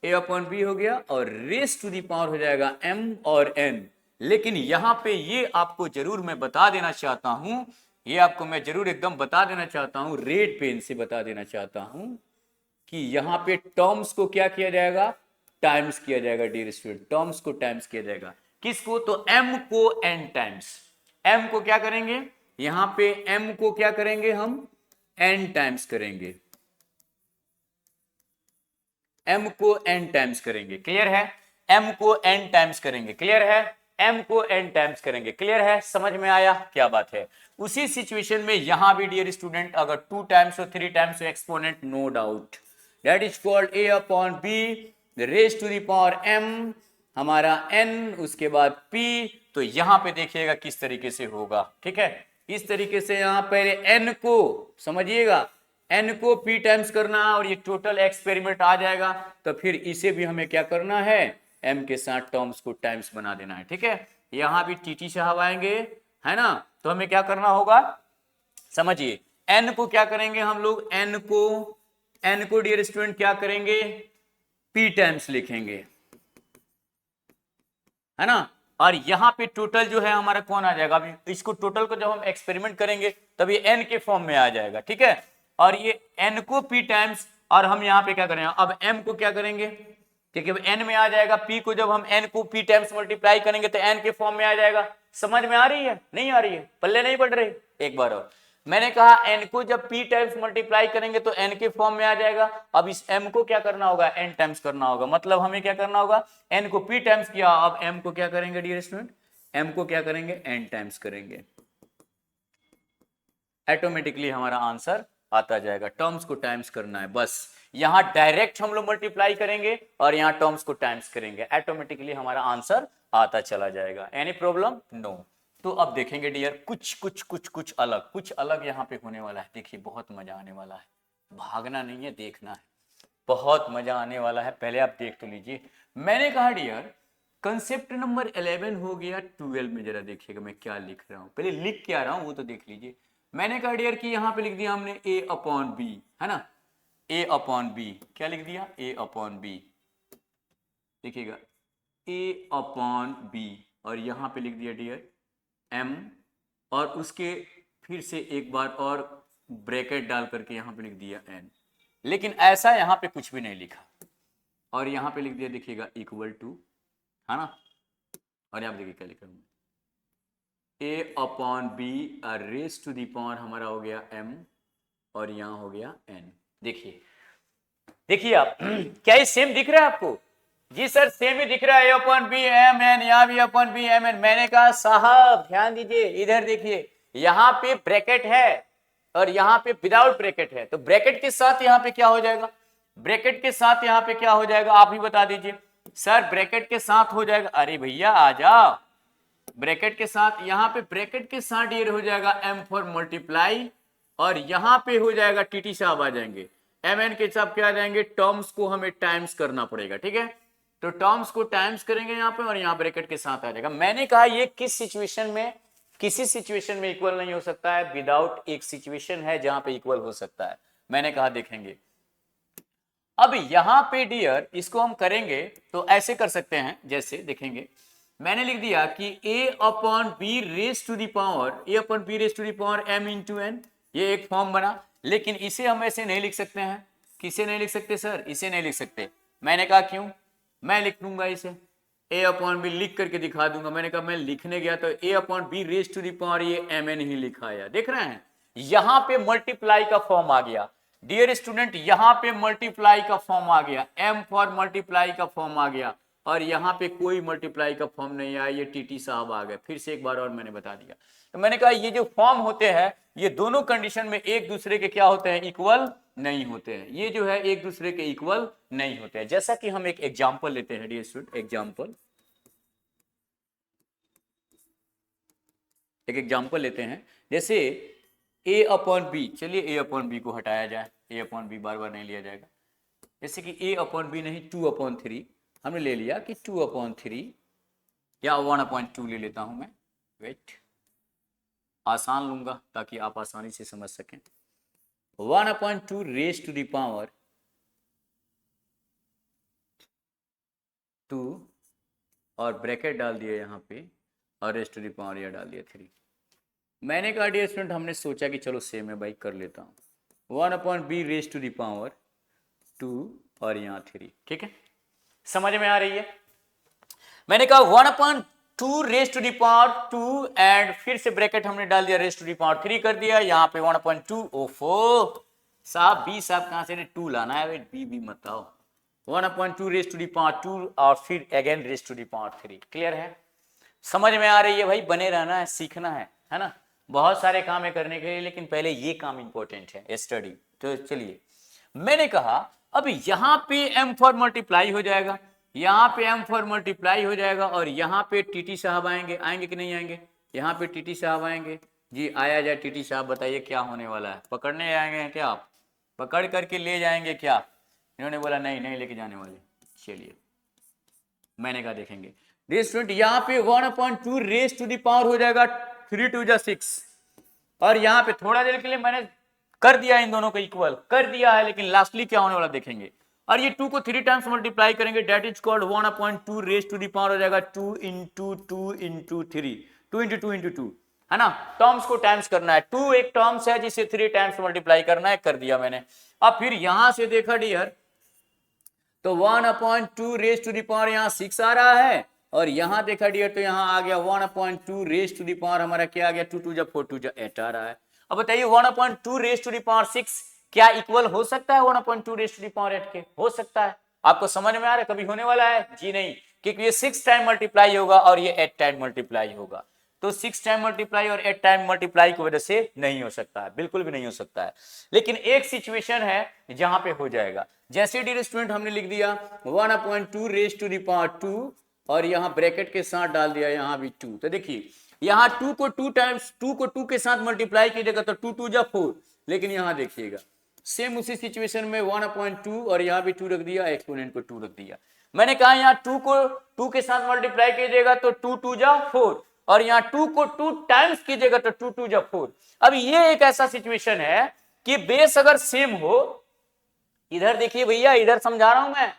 a अपॉन बी हो गया और रेस टू दी पावर हो जाएगा m और n। लेकिन यहां पे ये आपको जरूर मैं बता देना चाहता हूं, ये आपको मैं जरूर एकदम बता देना चाहता हूं, रेड पेन से बता देना चाहता हूं कि यहां पे टर्म्स को क्या किया जाएगा? टाइम्स किया जाएगा डियर स्टूडेंट, टर्म्स को टाइम्स किया जाएगा। किसको? तो m को n टाइम्स। m को क्या करेंगे यहां पे, m को क्या करेंगे हम n टाइम्स करेंगे, m को n टाइम्स करेंगे, क्लियर है? m को n टाइम्स करेंगे, क्लियर है? m को n टाइम्स करेंगे, क्लियर है? समझ में आया? क्या बात है। उसी सिचुएशन में यहां भी डियर स्टूडेंट अगर 2 टाइम्स और 3 टाइम्स हो exponent, no doubt that is called a upon b raise to the power m, हमारा n, उसके बाद p। तो यहां पे देखिएगा किस तरीके से होगा, ठीक है? इस तरीके से यहां पहले n को समझिएगा, n को p टाइम्स करना और ये टोटल एक्सपेरिमेंट आ जाएगा। तो फिर इसे भी हमें क्या करना है, m के साथ टर्म्स को टाइम्स बना देना है, ठीक है? यहां भी टीटी साहब आएंगे, है ना? तो हमें क्या करना होगा, समझिए, n को क्या करेंगे हम लोग, n को डियर स्टूडेंट क्या करेंगे, p टाइम्स लिखेंगे, है ना? और यहां पे टोटल जो है हमारा कौन आ जाएगा, अभी इसको टोटल को जब हम एक्सपेरिमेंट करेंगे तब ये n के फॉर्म में आ जाएगा, ठीक है? और ये n को p टाइम्स, और हम यहां पे क्या करेंगे, अब m को क्या करेंगे, ठीक है? n में आ जाएगा, p को जब हम n को p टाइम्स मल्टीप्लाई करेंगे तो n के फॉर्म में आ जाएगा। समझ में आ रही है? नहीं आ रही है? पल्ले नहीं पड़ रही? एक बार और, मैंने कहा n को जब p टाइम्स मल्टीप्लाई करेंगे तो n के फॉर्म में आ जाएगा। अब इस m को क्या करना होगा, n टाइम्स करना होगा, मतलब हमें क्या करना होगा, n को p टाइम्स किया, अब m को क्या करेंगे डियर स्टूडेंट, m को क्या करेंगे, n टाइम्स करेंगे, ऑटोमेटिकली हमारा आंसर आता जाएगा। टर्म्स को टाइम्स करना है बस, यहां डायरेक्ट हम लोग मल्टीप्लाई करेंगे और यहां टर्म्स को टाइम्स करेंगे, ऑटोमेटिकली हमारा आंसर आता चला जाएगा। Any problem? नो। तो अब देखेंगे डियर कुछ अलग यहाँ पे होने वाला है। देखिए बहुत मजा आने वाला है, भागना नहीं है, देखना है, बहुत मजा आने वाला है। पहले आप देख तो लीजिए, मैंने कहा डियर कंसेप्ट नंबर 11 हो गया, 12 में जरा देखिएगा मैं क्या लिख रहा हूं, पहले लिख क्या रहा हूं वो तो देख लीजिए। मैंने कहा डियर कि यहां पे लिख दिया हमने a अपॉन बी, है ना? a अपॉन बी, क्या लिख दिया, a अपॉन बी, देखिएगा a अपॉन बी, और यहां पे लिख दिया डियर m, और उसके फिर से एक बार और ब्रैकेट डाल करके यहां पे लिख दिया n, लेकिन ऐसा यहां पे कुछ भी नहीं लिखा, और यहां पे लिख दिया देखिएगा इक्वल टू, है ना? और यहां देखिए क्या लिखा हूं, a upon b raise to the power हमारा हो गया m, और यहां हो गया n। देखिए देखिए आप क्या ये सेम दिख रहा है आपको? जी सर सेम ही दिख रहा है, a upon b m n, यहाँ भी अपॉन बी एम एन। मैंने कहा साहब ध्यान दीजिए, इधर देखिए, यहाँ पे ब्रैकेट है और यहाँ पे विदाउट ब्रैकेट है, तो ब्रैकेट के साथ यहाँ पे क्या हो जाएगा, ब्रैकेट के साथ यहाँ पे क्या हो जाएगा, आप ही बता दीजिए। सर ब्रैकेट के साथ हो जाएगा, अरे भैया आ जाओ, ब्रैकेट के साथ, यहाँ पे ब्रैकेट के साथ ये हो जाएगा m फॉर मल्टीप्लाई, और यहाँ पे हो जाएगा टीटी साहब आ जाएंगे, एम एन के साथ क्या आ जाएंगे, टर्म्स को हमें टाइम्स करना पड़ेगा, ठीक है? तो टर्म्स को टाइम्स करेंगे यहाँ पे, और यहाँ ब्रैकेट के साथ आ जाएगा। मैंने कहा ये किस सिचुएशन में, किसी सिचुएशन में इक्वल नहीं हो सकता है, विदाउट एक सिचुएशन है जहां पे इक्वल हो सकता है। मैंने कहा देखेंगे, अब यहां पे डियर इसको हम करेंगे तो ऐसे कर सकते हैं, जैसे देखेंगे मैंने लिख दिया कि a upon b raise to the power, a upon b raise to the power m into n, ये एक फॉर्म बना, लेकिन इसे हम ऐसे नहीं लिख सकते हैं। किसे नहीं लिख सकते सर? इसे नहीं लिख सकते। मैंने कहा क्यों, मैं लिख दूंगा इसे, a अपॉन बी लिख करके दिखा दूंगा। मैंने कहा मैं लिखने गया तो a upon b raise to the power ये एम एन ही लिखा है, देख रहे हैं? यहां पे मल्टीप्लाई का फॉर्म आ गया डियर स्टूडेंट, यहां पे मल्टीप्लाई का फॉर्म आ गया, m फॉर मल्टीप्लाई का फॉर्म आ गया, और यहां पे कोई मल्टीप्लाई का फॉर्म नहीं आया, ये टीटी साहब आ गए। फिर से एक बार और मैंने बता दिया, तो मैंने कहा ये जो फॉर्म होते हैं ये दोनों कंडीशन में एक दूसरे के क्या होते हैं, इक्वल नहीं होते हैं। ये जो है एक दूसरे के इक्वल नहीं होते हैं। जैसा कि हम एक एग्जाम्पल लेते हैं डियर स्टूडेंट, एक एग्जाम्पल लेते हैं, जैसे a अपॉन बी, चलिए a अपॉन बी को हटाया जाए, a अपॉन बी बार बार नहीं लिया जाएगा। जैसे कि a अपॉन बी नहीं 2 अपॉन 3 हमने ले लिया कि 2 अपॉन 3 या 1 अपॉन 2 ले लेता हूं मैं, वेट आसान लूंगा ताकि आप आसानी से समझ सकें। 1 upon 2 raise to the power 2 और ब्रैकेट डाल दिया यहाँ पे, और रेज टू द पावर यह डाल दिया 3। मैंने कहा डियर स्टूडेंट, हमने सोचा कि चलो सेम है भाई, कर लेता हूँ 1 upon b raise to the power 2 और यहाँ 3, ठीक है? समझ में आ रही है? मैंने कहा 1/2 raise to the power 2 and फिर से ब्रैकेट हमने डाल दिया रेज टू द पावर 3 कर दिया, यहाँ पे 1/2। ओफो साहब, बी साहब कहां से 2 लाना है, बी मत आओ। 1/2 रेज टू द पावर 2 और फिर again raise to the power 3। Clear है? समझ में आ रही है भाई? बने रहना है, सीखना है ना। बहुत सारे काम है करने के लिए, लेकिन पहले ये काम इंपॉर्टेंट है, स्टडी। तो चलिए, मैंने कहा अब यहाँ पे m फॉर मल्टीप्लाई हो जाएगा, यहाँ पे m फॉर मल्टीप्लाई हो जाएगा, और यहाँ पे टीटी साहब आएंगे कि नहीं आएंगे? यहाँ पे टीटी साहब आएंगे जी, आया जाए टीटी साहब, बताइए क्या होने वाला है? पकड़ने आएंगे हैं क्या आप? पकड़ करके ले जाएंगे क्या? इन्होंने बोला नहीं लेके जाने वाले। चलिए, मैंने कहा देखेंगे स्टूडेंट, यहाँ पे 1/2 रेज टू द पावर हो जाएगा 3 2 जा 6, और यहाँ पे थोड़ा देर के लिए मैंने कर दिया इन दोनों को इक्वल कर दिया है, लेकिन लास्टली क्या होने वाला देखेंगे। और ये 2 को 3 टाइम्स मल्टीप्लाई करेंगे, that is called 1/2 raise to the power हो जाएगा 2 इंटू 2 इंटू 3, 2 इंटू 2 इंटू 2, है ना। टर्म्स को टाइम्स करना है, 2 एक टर्म्स है जिसे 3 टाइम्स मल्टीप्लाई करना है, कर दिया मैंने। अब फिर यहां से देखा डियर, तो 1/2 रेज टू द पावर यहाँ 6 आ रहा है, और यहां देखा डियर तो यहां आ गया 1/2 रेज टू द पावर हमारा क्या आ गया 2 2 जा 4 2 जा 8 आ रहा है। अब बताइए 1/2 रेज टू द पावर 6 क्या इक्वल हो सकता है 1/2 रेज टू द पावर 8 के? हो सकता है। आपको समझ में आ रहा है कभी होने वाला है? जी नहीं, क्योंकि ये 6 टाइम मल्टीप्लाई होगा और ये 8 टाइम मल्टीप्लाई होगा, तो 6 टाइम मल्टीप्लाई और 8 टाइम मल्टीप्लाई की वजह से नहीं हो सकता है, बिल्कुल भी नहीं हो सकता है। लेकिन एक सिचुएशन है जहां पे हो जाएगा, जैसे डियर स्टूडेंट हमने लिख दिया 1/2 रेज टू द पावर 2 और यहाँ ब्रैकेट के साथ डाल दिया यहाँ भी 2, तो देखिए यहाँ 2 को 2 टाइम्स 2 को 2 के साथ मल्टीप्लाई कीजिएगा तो 2 2 जा 4, लेकिन यहाँ देखिएगा सेम उसी सिचुएशन में 1/2 और यहाँ भी 2 रख दिया, एक्सपोनेंट को 2 रख दिया। मैंने कहा यहाँ 2 को 2 के साथ मल्टीप्लाई कीजिएगा तो 2 2 जा 4, और यहाँ 2 को 2 टाइम्स कीजिएगा तो 2 2 जा 4। अब ये एक ऐसा सिचुएशन है कि बेस अगर सेम हो, इधर देखिए भैया, इधर समझा रहा हूं मैं,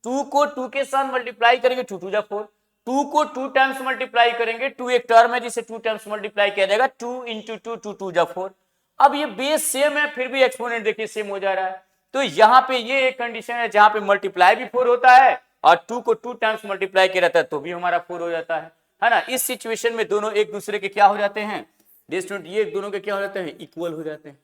2 को 2 के साथ मल्टीप्लाई करेंगे 2 2 जा 4, 2 को 2 टाइम्स मल्टीप्लाई करेंगे, 2 एक टर्म है जिसे 2 टाइम्स मल्टीप्लाई किया जाएगा, 2 इंटू 2 2 2 जा 4। अब ये बेस सेम है, फिर भी एक्सपोनेंट देखिए सेम हो जा रहा है, तो यहाँ पे ये एक कंडीशन है जहां पे मल्टीप्लाई भी 4 होता है और 2 को 2 टाइम्स मल्टीप्लाई किया जाता है तो भी हमारा 4 हो जाता है ना। इस सिचुएशन में दोनों एक दूसरे के क्या हो जाते हैं स्टूडेंट? ये दोनों के क्या हो जाते हैं? इक्वल हो जाते हैं,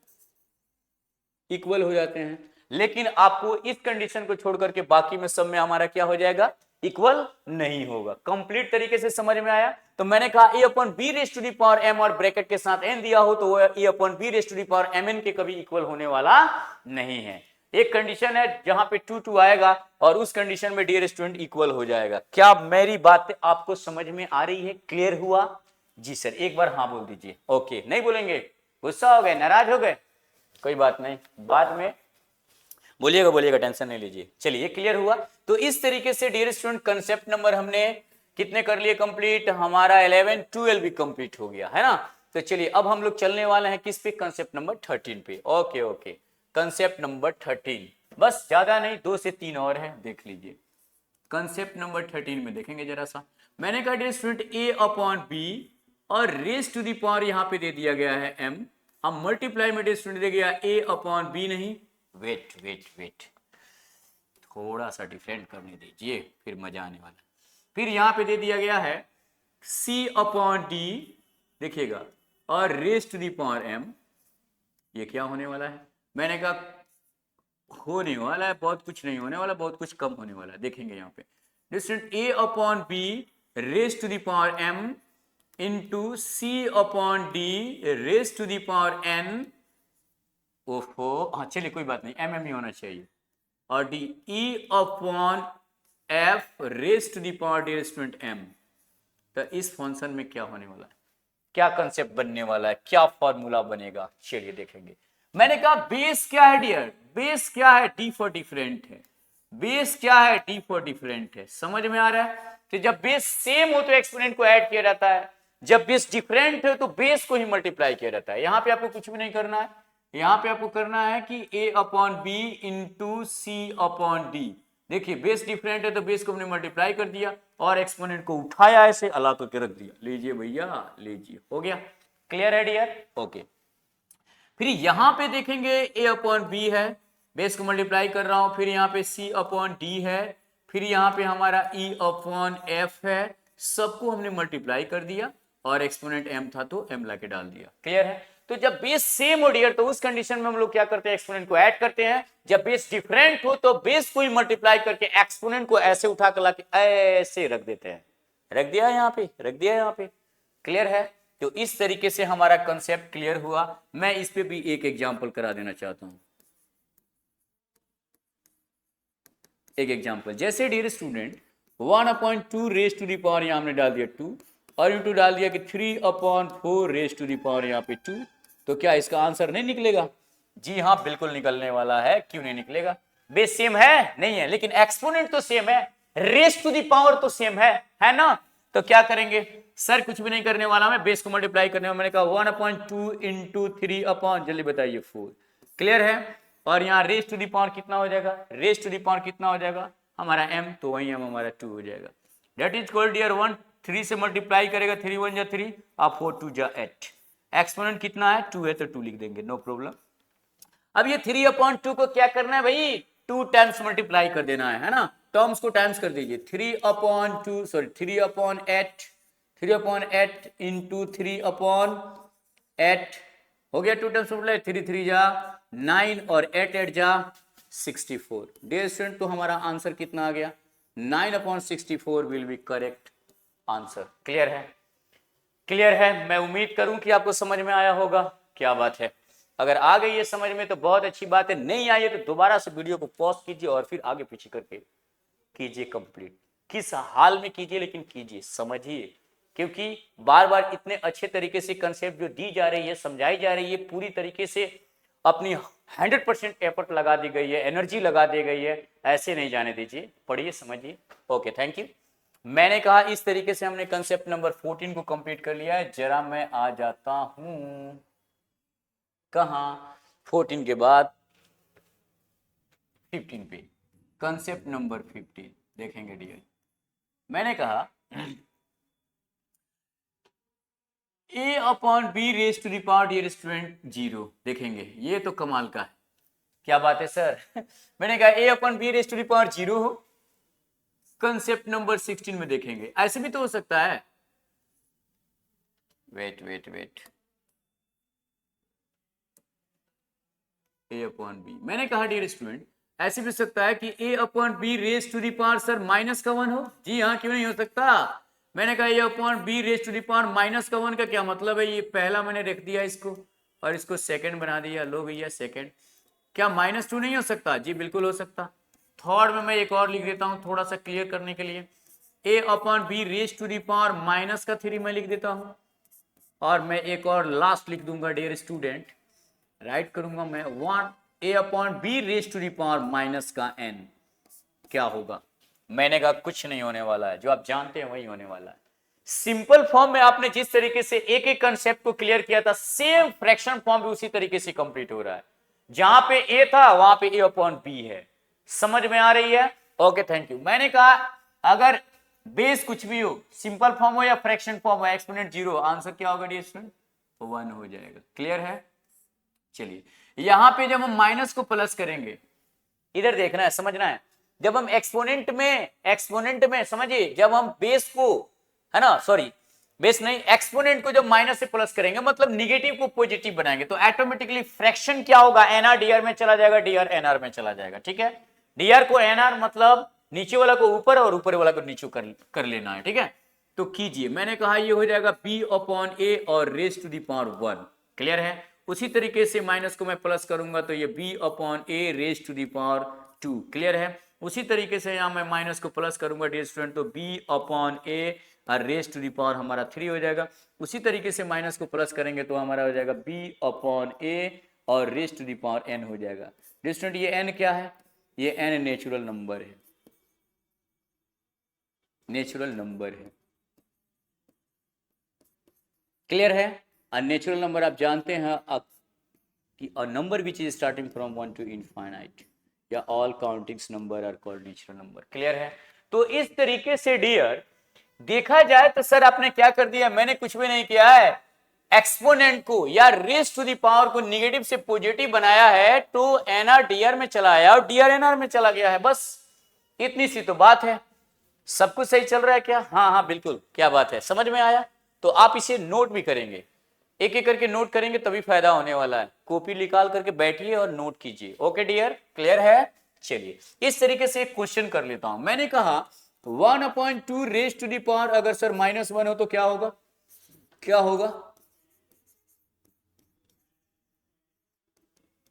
इक्वल हो जाते हैं। लेकिन आपको इस कंडीशन को छोड़ करके बाकी में सब में हमारा क्या हो जाएगा? इक्वल नहीं होगा। कंप्लीट तरीके से समझ में आया? तो मैंने कहा a/b raise to the power m और ब्रैकेट के साथ n दिया हो तो वो a/b raise to the power mn के कभी इक्वल होने वाला नहीं है। एक कंडीशन है जहां पे 2 2 आएगा और उस कंडीशन में डियर स्टूडेंट इक्वल हो जाएगा। क्या मेरी बात आपको समझ में आ रही है? क्लियर हुआ? जी सर, एक बार हाँ बोल दीजिए। ओके, नहीं बोलेंगे? गुस्सा हो गए, नाराज हो गए? कोई बात नहीं, बाद में बोलिएगा, टेंशन नहीं लीजिए। चलिए, क्लियर हुआ? तो इस तरीके से डियर स्टूडेंट कंसेप्ट नंबर हमने कितने कर लिए कंप्लीट? हमारा 11 12 भी कंप्लीट हो गया है ना। तो चलिए अब हम लोग चलने वाले हैं किस पे? कंसेप्ट नंबर 13 पे। ओके, कंसेप्ट नंबर 13, बस ज्यादा नहीं, 2 से 3 और है, देख लीजिए। कंसेप्ट नंबर 13 में देखेंगे जरा सा। मैंने कहा डियर स्टूडेंट a/b और रेज टू द पावर यहाँ पे दे दिया गया है m, अब मल्टीप्लाई में डियर स्टूडेंट दे गया a/b नहीं, वेट थोड़ा सा डिफरेंट करने दीजिए, फिर मजा आने वाला। फिर यहां पे दे दिया गया है c/d, देखिएगा, और raise to the power m, ये क्या होने वाला है? मैंने कहा होने वाला है, बहुत कुछ नहीं होने वाला, बहुत कुछ कम होने वाला है। देखेंगे यहाँ पे a/b raise to the power m into c/d raise to the power n, ओफो, हाँ चलिए कोई बात नहीं, mm ही होना चाहिए, और d e/f raise to the power dear student m। तो इस फंक्शन में क्या होने वाला है? क्या कंसेप्ट बनने वाला है? क्या फॉर्मूला बनेगा? चलिए देखेंगे। मैंने कहा बेस क्या है डियर? बेस क्या है? d फॉर डिफरेंट है। बेस क्या है? d फॉर डिफरेंट है। समझ में आ रहा है? तो जब बेस सेम हो तो एक्सपोनेंट को ऐड किया जाता है, जब बेस डिफरेंट हो तो बेस को ही मल्टीप्लाई किया जाता है। यहां पे आपको कुछ भी नहीं करना है, यहां पे आपको करना है कि a/b इंटू c/d। देखिए बेस डिफरेंट है तो बेस को हमने मल्टीप्लाई कर दिया और एक्सपोनेंट को उठाया, ऐसे अला करके रख दिया। लीजिए भैया, लीजिए, हो गया। क्लियर है डियर? ओके। फिर यहां पे देखेंगे a/b है, बेस को मल्टीप्लाई कर रहा हूं, फिर यहाँ पे c/d है, फिर यहाँ पे हमारा e अपॉन एफ है, सबको हमने मल्टीप्लाई कर दिया और एक्सपोनेंट m था तो m लाके डाल दिया। क्लियर है? तो जब बेस सेम हो डियर तो उस कंडीशन में हम लोग क्या करते हैं, एक्सपोनेंट को ऐड करते हैं। जब बेस डिफरेंट हो तो बेस को ही मल्टीप्लाई करके एक्सपोनेंट को ऐसे उठा कर लाके ऐसे रख देते हैं। रख दिया यहाँ पे, रख दिया यहाँ पे। क्लियर है? तो इस तरीके से हमारा कंसेप्ट क्लियर हुआ। मैं इस पे भी एक एग्जांपल करा देना चाहता हूं। एक एग्जांपल, जैसे dear student 1/2 raise to the power यहां हमने डाल दिया 2 और इंटू डाल दिया कि 3/4 रेज टू द पावर यहाँ पे 2, तो क्या इसका आंसर नहीं निकलेगा? जी हाँ, बिल्कुल निकलने वाला है। क्यों नहीं निकलेगा? बेस सेम है? नहीं है, लेकिन एक्सपोनेंट तो सेम है, रेज टू द पावर तो सेम है ना? तो क्या करेंगे सर? कुछ भी नहीं करने वाला, मैं बेस को मल्टीप्लाई करने वाला। मैंने कहा 1/2 इंटू 3 जल्दी बताइए 4। क्लियर है? और यहाँ रेज टू दी पावर कितना हो जाएगा? रेज टू दी पावर कितना हो जाएगा हमारा m, तो वही m हमारा 2 हो जाएगा। डेट इज कॉल्ड डियर 1, 3 से मल्टीप्लाई करेगा, 3 1 जा 3 और 4 2 जा 8। एक्सपोनेंट कितना है? 2 है तो 2 लिख देंगे, नो प्रॉब्लम। अब ये 3/2 को क्या करना है भाई? 2 टाइम्स मल्टीप्लाई कर देना है ना? टर्म्स को टाइम्स कर दीजिए। 3/8 इंटू 3/8 हो गया। 2 टाइम्स मल्टीप्लाई, 3 3 जा 9 और 8 8 जा 64। डियर स्टूडेंट, तो हमारा आंसर कितना आ गया? 9/64 will be correct answer. Clear है? क्लियर है? मैं उम्मीद करूं कि आपको समझ में आया होगा। क्या बात है, अगर आ गई है समझ में तो बहुत अच्छी बात है। नहीं आई है तो दोबारा से वीडियो को पॉज कीजिए और फिर आगे पीछे करके कीजिए कंप्लीट। किस हाल में कीजिए, लेकिन कीजिए, समझिए, क्योंकि बार बार इतने अच्छे तरीके से कंसेप्ट जो दी जा रही है, समझाई जा रही है, पूरी तरीके से अपनी 100% एफर्ट लगा दी गई है, एनर्जी लगा दी गई है। ऐसे नहीं जाने दीजिए, पढ़िए, समझिए। Okay, thank you. मैंने कहा इस तरीके से हमने कंसेप्ट नंबर 14 को कंप्लीट कर लिया है। जरा मैं आ जाता हूं कहां? 14 के बाद 15 पे, कंसेप्ट नंबर 15 देखेंगे डियर। मैंने कहा a/b raise to the power dear student 0 देखेंगे। ये तो कमाल का है। क्या बात है सर? मैंने कहा a/b raise to the power 0 हो। कंसेप्ट नंबर 16 में देखेंगे। ऐसे भी तो हो सकता है। वेट a/b मैंने कहा डियर स्टूडेंट, ऐसे भी हो सकता है कि a/b raise to the power sir -1 हो। जी हाँ, क्यों नहीं हो सकता? मैंने कहा a/b raise to the power -1 का क्या मतलब है? ये पहला मैंने रख दिया इसको और इसको सेकंड बना दिया। लो भैया सेकंड। क्या -2 नहीं हो सकता? जी बिल्कुल हो सकता। थर्ड में मैं एक और लिख देता हूं थोड़ा सा क्लियर करने के लिए। a/b raise to the power -3 मैं लिख देता हूं और मैं एक और लास्ट लिख दूंगा डियर स्टूडेंट, राइट करूंगा मैं 1 a/b raise to the power -n। क्या होगा? मैंने कहा कुछ नहीं होने वाला है, जो आप जानते हैं वही होने वाला है। सिंपल फॉर्म में आपने जिस तरीके से एक एक कंसेप्ट को क्लियर किया था, सेम फ्रैक्शन फॉर्म भी उसी तरीके से कंप्लीट हो रहा है। जहां पे a था वहां पे a/b है। समझ में आ रही है? Okay, thank you. मैंने कहा अगर बेस कुछ भी हो, सिंपल फॉर्म हो या फ्रैक्शन फॉर्म हो, एक्सपोनेंट 0, आंसर क्या होगा डियर स्टूडेंट? 1 हो जाएगा। क्लियर है? चलिए, यहां पे जब हम माइनस को प्लस करेंगे, इधर देखना है, समझना है। जब हम एक्सपोनेंट में समझिए, जब हम बेस को, है ना, सॉरी बेस नहीं, एक्सपोनेंट को जब माइनस से प्लस करेंगे मतलब निगेटिव को पॉजिटिव बनाएंगे, तो ऑटोमेटिकली फ्रैक्शन क्या होगा? एनआर डीआर में चला जाएगा, डीआर एनआर में चला जाएगा। ठीक है? डीआर को एनआर मतलब नीचे वाला को ऊपर और ऊपर वाला को नीचे कर लेना है। ठीक है? तो कीजिए, मैंने कहा ये हो जाएगा b/a और raise to the power 1। Clear है? उसी तरीके से माइनस को मैं प्लस करूंगा तो ये b/a raise to the power 2। Clear है? उसी तरीके से यहां मैं माइनस को प्लस करूंगा डियर स्टूडेंट, तो b/a और रेज टू द पावर हमारा 3 हो जाएगा। उसी तरीके से माइनस को प्लस करेंगे तो हमारा हो जाएगा b/a और raise to the power n हो जाएगा। डियर स्टूडेंट, ये n क्या है? ये n नेचुरल नंबर है, नेचुरल नंबर है। क्लियर है? नेचुरल नंबर आप जानते हैं कि a number which is starting from 1 to infinite या all countings number are called natural number. Clear है? तो इस तरीके से डियर देखा जाए तो सर आपने क्या कर दिया? मैंने कुछ भी नहीं किया है। एक्सपोनेंट को या रेज टू द पावर को निगेटिव से पॉजिटिव बनाया है, तो एनआर डीआर में चला आया और डीआर एनआर में चला गया है। बस इतनी सी तो बात है। सब कुछ सही चल रहा है क्या? हाँ हाँ बिल्कुल, क्या बात है, समझ में आया? तो आप इसे नोट भी करेंगे, एक एक करके नोट करेंगे तभी फायदा होने वाला है। कॉपी निकाल करके बैठिए और नोट कीजिए। ओके डियर, क्लियर है? चलिए इस तरीके से एक क्वेश्चन कर लेता हूं। मैंने कहा 1/2 रेज टू दी पावर, अगर सर -1 हो तो क्या होगा? क्या होगा?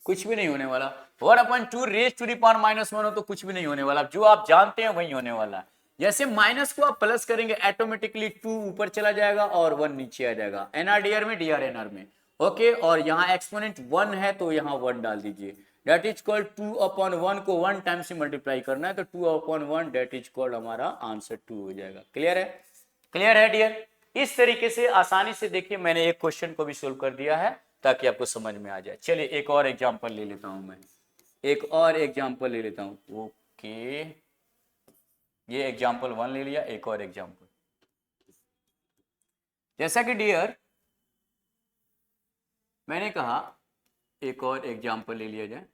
कुछ भी नहीं होने वाला। 1/2 रेज टू दी पावर -1 हो तो कुछ भी नहीं होने वाला। जो आप जानते हैं वही होने वाला है। जैसे माइनस को आप प्लस करेंगे ऑटोमेटिकली 2 ऊपर चला जाएगा और 1 नीचे आ जाएगा, एनआरडीआर में, डीआरएनआर में। ओके, और यहाँ एक्सपोनेंट 1 है तो यहाँ 1 डाल दीजिए। डेट इज कॉल्ड 2/1 को 1 टाइम से मल्टीप्लाई करना है तो 2/1 डेट इज कॉल्ड हमारा आंसर 2 हो जाएगा। क्लियर है? क्लियर है डियर? इस तरीके से आसानी से देखिए मैंने एक क्वेश्चन को भी सोल्व कर दिया है ताकि आपको समझ में आ जाए। चलिए एक और एग्जांपल ले लेता हूं मैं, एक और एग्जांपल ले लेता हूं। ओके, ये एग्जांपल 1 ले लिया, एक और एग्जांपल। जैसा कि डियर मैंने कहा एक और एग्जांपल ले लिया जाए,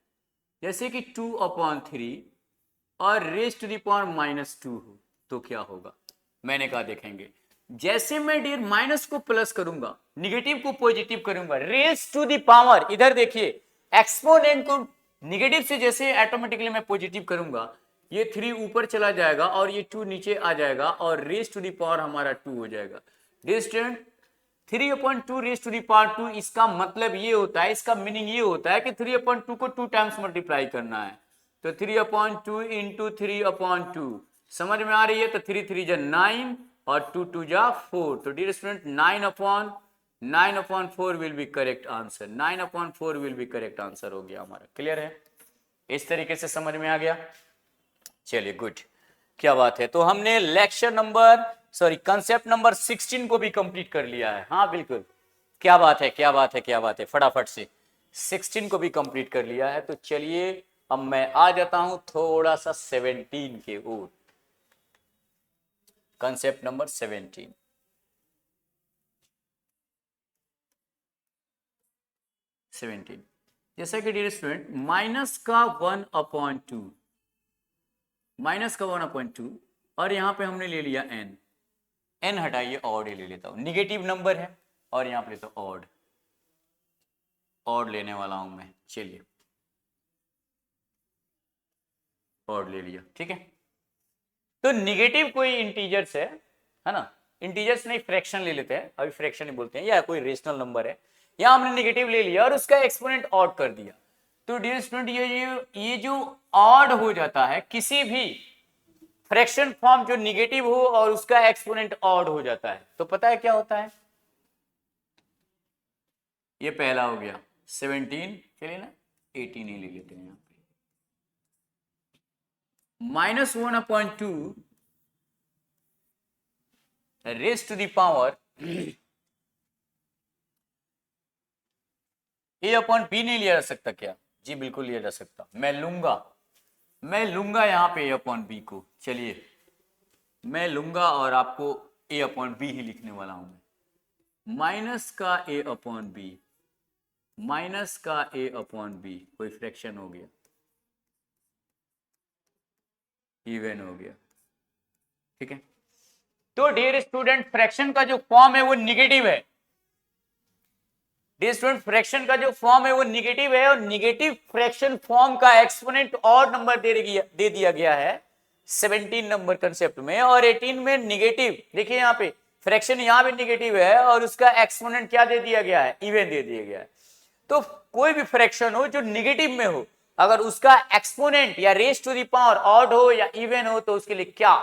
जैसे कि 2/3 और रेज टू द पावर -2 हो तो क्या होगा? मैंने कहा देखेंगे, जैसे मैं डियर माइनस को प्लस करूंगा, निगेटिव को पॉजिटिव करूंगा, रेज टू द पावर, इधर देखिए एक्सपोनेंट को निगेटिव से जैसे ऑटोमेटिकली मैं पॉजिटिव करूंगा, ये 3 ऊपर चला जाएगा और ये 2 नीचे आ जाएगा और रेज टू द पावर हमारा 2 हो जाएगा। डिस्टेंट 3/2 रेज टू दी पावर 2, इसका मतलब ये होता है, इसका मीनिंग ये होता है कि 3/2 को 2 टाइम्स मल्टीप्लाई करना है। तो 3/2 इंटू 3/2 समझ में आ रही है? तो 3 जा 9 और 2 जा 4। तो dear student 9/4 will be correct answer. 9/4 will be correct answer हो गया हमारा। क्लियर है? इस तरीके से समझ में आ गया? चलिए गुड, क्या बात है। तो हमने लेक्चर नंबर कंसेप्ट नंबर 16 को भी कंप्लीट कर लिया है। हाँ बिल्कुल, क्या बात है, क्या बात है, क्या बात है, फटाफट से 16 को भी कंप्लीट कर लिया है। तो चलिए अब मैं आ जाता हूं थोड़ा सा 17 के ओर, कंसेप्ट नंबर 17। जैसा कि डियर स्टूडेंट माइनस का 1/2, -1/2 और यहां पे हमने ले लिया n। n हटाइए, ऑड ले लेता हूं, निगेटिव नंबर है और यहां पे लेता हूं ऑड, ऑड लेने वाला हूं मैं। चलिए ऑड ले लिया, ठीक है। तो निगेटिव कोई इंटीजर्स है ना, इंटीजर्स नहीं फ्रैक्शन ले लेते हैं, अभी फ्रैक्शन ही बोलते हैं, या कोई रेशनल नंबर है, यहां हमने निगेटिव ले लिया और उसका एक्सपोनेंट ऑड कर दिया। तो डियर स्टूडेंट ये जो ऑड हो जाता है, किसी भी फ्रैक्शन फॉर्म जो निगेटिव हो और उसका एक्सपोनेंट ऑड हो जाता है, तो पता है क्या होता है? ये पहला हो गया 17, चलिए ना 18 ही ले लेते हैं। यहाँ पे -1/2 raise to the power a/b नहीं लिया जा सकता क्या? जी बिल्कुल लिया जा सकता, मैं लूंगा यहाँ पे a/b को। चलिए मैं लूंगा और आपको a/b ही लिखने वाला हूं मैं। माइनस का a/b, माइनस का a/b, कोई फ्रैक्शन हो गया, इवन हो गया, ठीक है। तो डियर स्टूडेंट फ्रैक्शन का जो फॉर्म है वो निगेटिव है। डियर स्टूडेंट फ्रैक्शन का जो फॉर्म है वो निगेटिव है और निगेटिव फ्रैक्शन फॉर्म का एक्सपोनेंट और नंबर दे दिया गया है 17 नंबर कंसेप्ट में, और 18 में निगेटिव, देखिए यहाँ पे फ्रैक्शन यहाँ भी निगेटिव है और उसका एक्सपोनेंट क्या दे दिया गया है? इवन दे दिया गया है। तो कोई भी फ्रैक्शन हो जो निगेटिव में हो, अगर उसका एक्सपोनेंट या raise to the power odd हो या इवन हो, तो उसके लिए क्या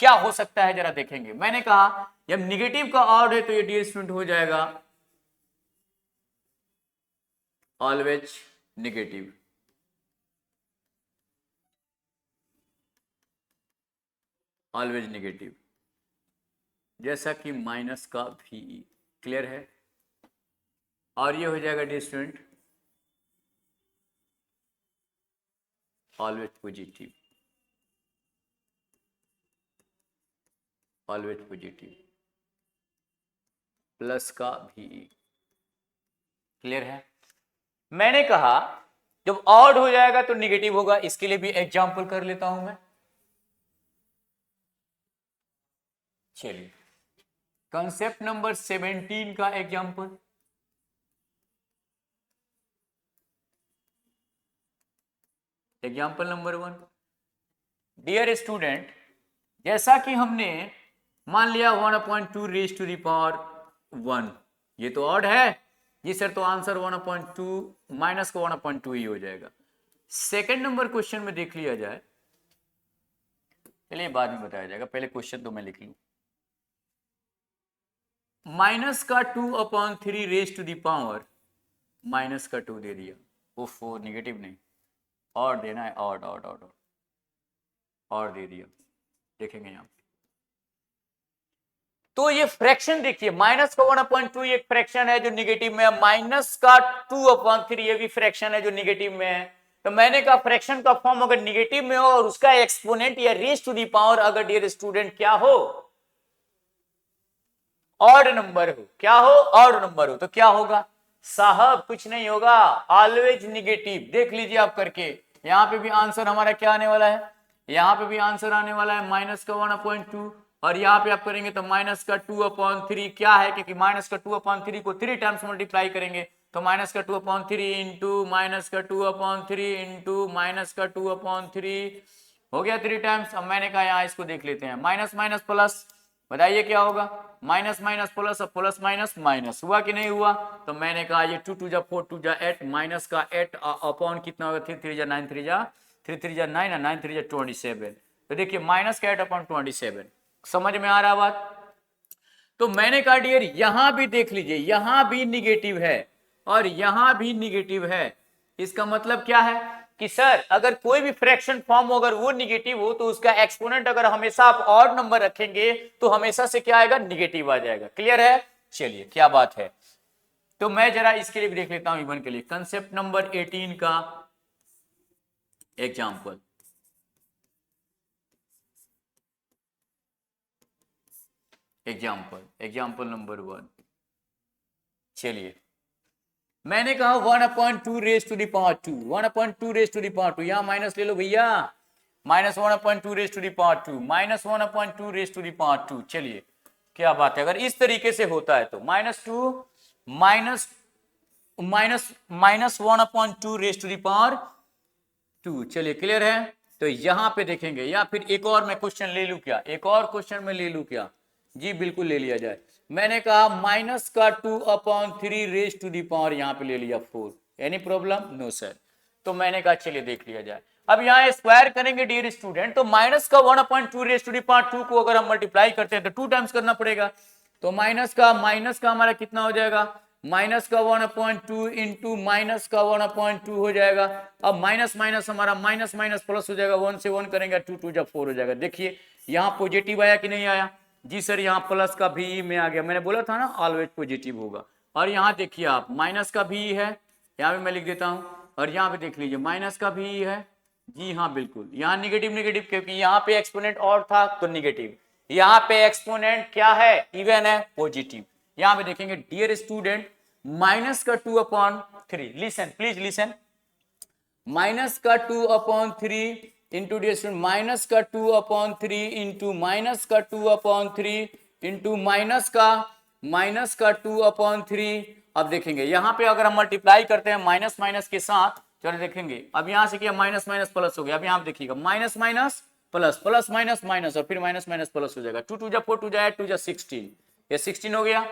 क्या हो सकता है जरा देखेंगे। मैंने कहा जब निगेटिव का ऑड है तो ये डियर स्टूडेंट हो जाएगा ऑलवेज निगेटिव, ऑलवेज निगेटिव, जैसा कि माइनस का VE। क्लियर है? और ये हो जाएगा dear student always positive, always positive plus का VE। क्लियर है? मैंने कहा जब ऑड हो जाएगा तो निगेटिव होगा, इसके लिए भी एग्जांपल कर लेता हूं मैं। चलिए कंसेप्ट नंबर 17 का example. Example number 1, dear student, जैसा कि हमने मान लिया 1/2 रेज टू द पावर 1, ये तो ऑड है जी सर, तो आंसर 1/2 माइनस का 1/2 ही हो जाएगा। सेकंड नंबर क्वेश्चन में देख लिया जाए, चलिए बाद में बताया जाएगा, पहले क्वेश्चन तो मैं लिख लूं। माइनस का 2/3 raise to the power minus का 2 दे दिया, ओफो निगेटिव नहीं, और देना है, और दे दिया, देखेंगे यहां पे। तो ये फ्रैक्शन देखिए, माइनस का 1/2 एक फ्रैक्शन है जो निगेटिव में है, माइनस का 2/3 ये भी फ्रैक्शन है जो निगेटिव में है। तो मैंने कहा फ्रैक्शन का फॉर्म अगर निगेटिव में हो और उसका एक्सपोनेंट या रेज टू दी पावर अगर डियर स्टूडेंट क्या हो, ऑड नंबर हो, क्या हो, ऑड नंबर हो, तो क्या होगा साहब, कुछ नहीं होगा, ऑलवेज निगेटिव। देख लीजिए आप करके, यहां पे भी आंसर हमारा क्या आने वाला है, यहां पे भी आंसर आने वाला है माइनस का 1/2, और यहाँ पे आप करेंगे तो माइनस का 2/3 क्या है, क्योंकि माइनस का 2/3 को 3 टाइम्स मल्टीप्लाई करेंगे, तो माइनस का 2/3 इंटू माइनस का 2/3 इंटू माइनस का 2/3 हो गया 3 टाइम्स। अब मैंने कहा यहाँ इसको देख लेते हैं, माइनस माइनस प्लस, बताइए क्या होगा, माइनस माइनस प्लस, अब प्लस माइनस माइनस, हुआ कि नहीं हुआ। तो मैंने कहा ये 2 2 जा 4 2 जा 8, माइनस का 8 अपॉन कितना होगा, 3 3 जा 9 3 जा 9 9 3 जा 27। तो देखिए माइनस का 8/27, समझ में आ रहा बात। तो मैंने कहा डियर यहां भी देख लीजिए, यहां भी निगेटिव है और यहां भी निगेटिव है, इसका मतलब क्या है कि सर अगर कोई भी फ्रैक्शन फॉर्म हो अगर वो निगेटिव हो तो उसका एक्सपोनेंट अगर हमेशा आप ऑड नंबर रखेंगे तो हमेशा से क्या आएगा, निगेटिव आ जाएगा। क्लियर है, चलिए क्या बात है। तो मैं जरा इसके लिए भी देख लेता हूं इवन के लिए, कंसेप्ट नंबर 18 का एग्जाम्पल। एग्जाम्पल नंबर 1, चलिए मैंने कहा 1/2 raise to the power 2, 1/2 raise to the power 2, यहां माइनस ले लो भैया, minus 1/2 raise to the power 2, minus 1/2 raise to the power 2। चलिए क्या बात है, अगर इस तरीके से होता है तो -2 minus minus minus 1/2 raise to the power 2। चलिए क्लियर है। तो यहां पे देखेंगे, या फिर एक और मैं क्वेश्चन ले लूं क्या, एक और क्वेश्चन में ले लूं क्या, जी बिल्कुल ले लिया जाए। मैंने कहा माइनस का 2/3 रेज टू दी पावर यहां पे ले लिया 4, एनी प्रॉब्लम, नो सर। तो मैंने कहा चलिए देख लिया जाए। अब यहां स्क्वायर करेंगे डियर स्टूडेंट, तो माइनस का 1/2 रेज टू दी पावर 2 को अगर हम मल्टीप्लाई करते हैं तो 2 टाइम्स करना पड़ेगा, तो माइनस का हमारा कितना हो जाएगा, माइनस का 1/2 इंटू माइनस का 1/2 हो जाएगा। अब माइनस माइनस हमारा माइनस माइनस प्लस हो जाएगा, 1 से 1 करेंगे, 2 2 जब 4 हो जाएगा। देखिए यहाँ पॉजिटिव आया कि नहीं आया, जी सर यहाँ प्लस का भी में आ गया, मैंने बोला था ना ऑलवेज पॉजिटिव होगा। और यहाँ देखिए आप माइनस का भी है, यहाँ पे मैं लिख देता हूँ, और यहाँ पे देख लीजिए माइनस का भी है, जी हाँ बिल्कुल, यहाँ निगेटिव निगेटिव, क्योंकि यहाँ पे एक्सपोनेंट और था तो निगेटिव, यहाँ पे एक्सपोनेंट क्या है, इवन है, पॉजिटिव। यहाँ पे देखेंगे डियर स्टूडेंट माइनस का 2/3, लिसन प्लीज लिसन, माइनस का 2/3 इंटू डियर स्टूडेंट माइनस का 2/3 इंटू माइनस का 2/3 इंटू माइनस का 2/3। अब देखेंगे यहाँ पे अगर हम मल्टीप्लाई करते हैं माइनस माइनस के साथ, चलो देखेंगे, अब यहां से क्या माइनस माइनस प्लस हो गया, अब यहां देखिएगा minus minus plus, plus minus minus, और फिर माइनस माइनस प्लस हो जाएगा, 2 2 जा 4 2 जा 8 2 जा 16, ये 16 हो गया।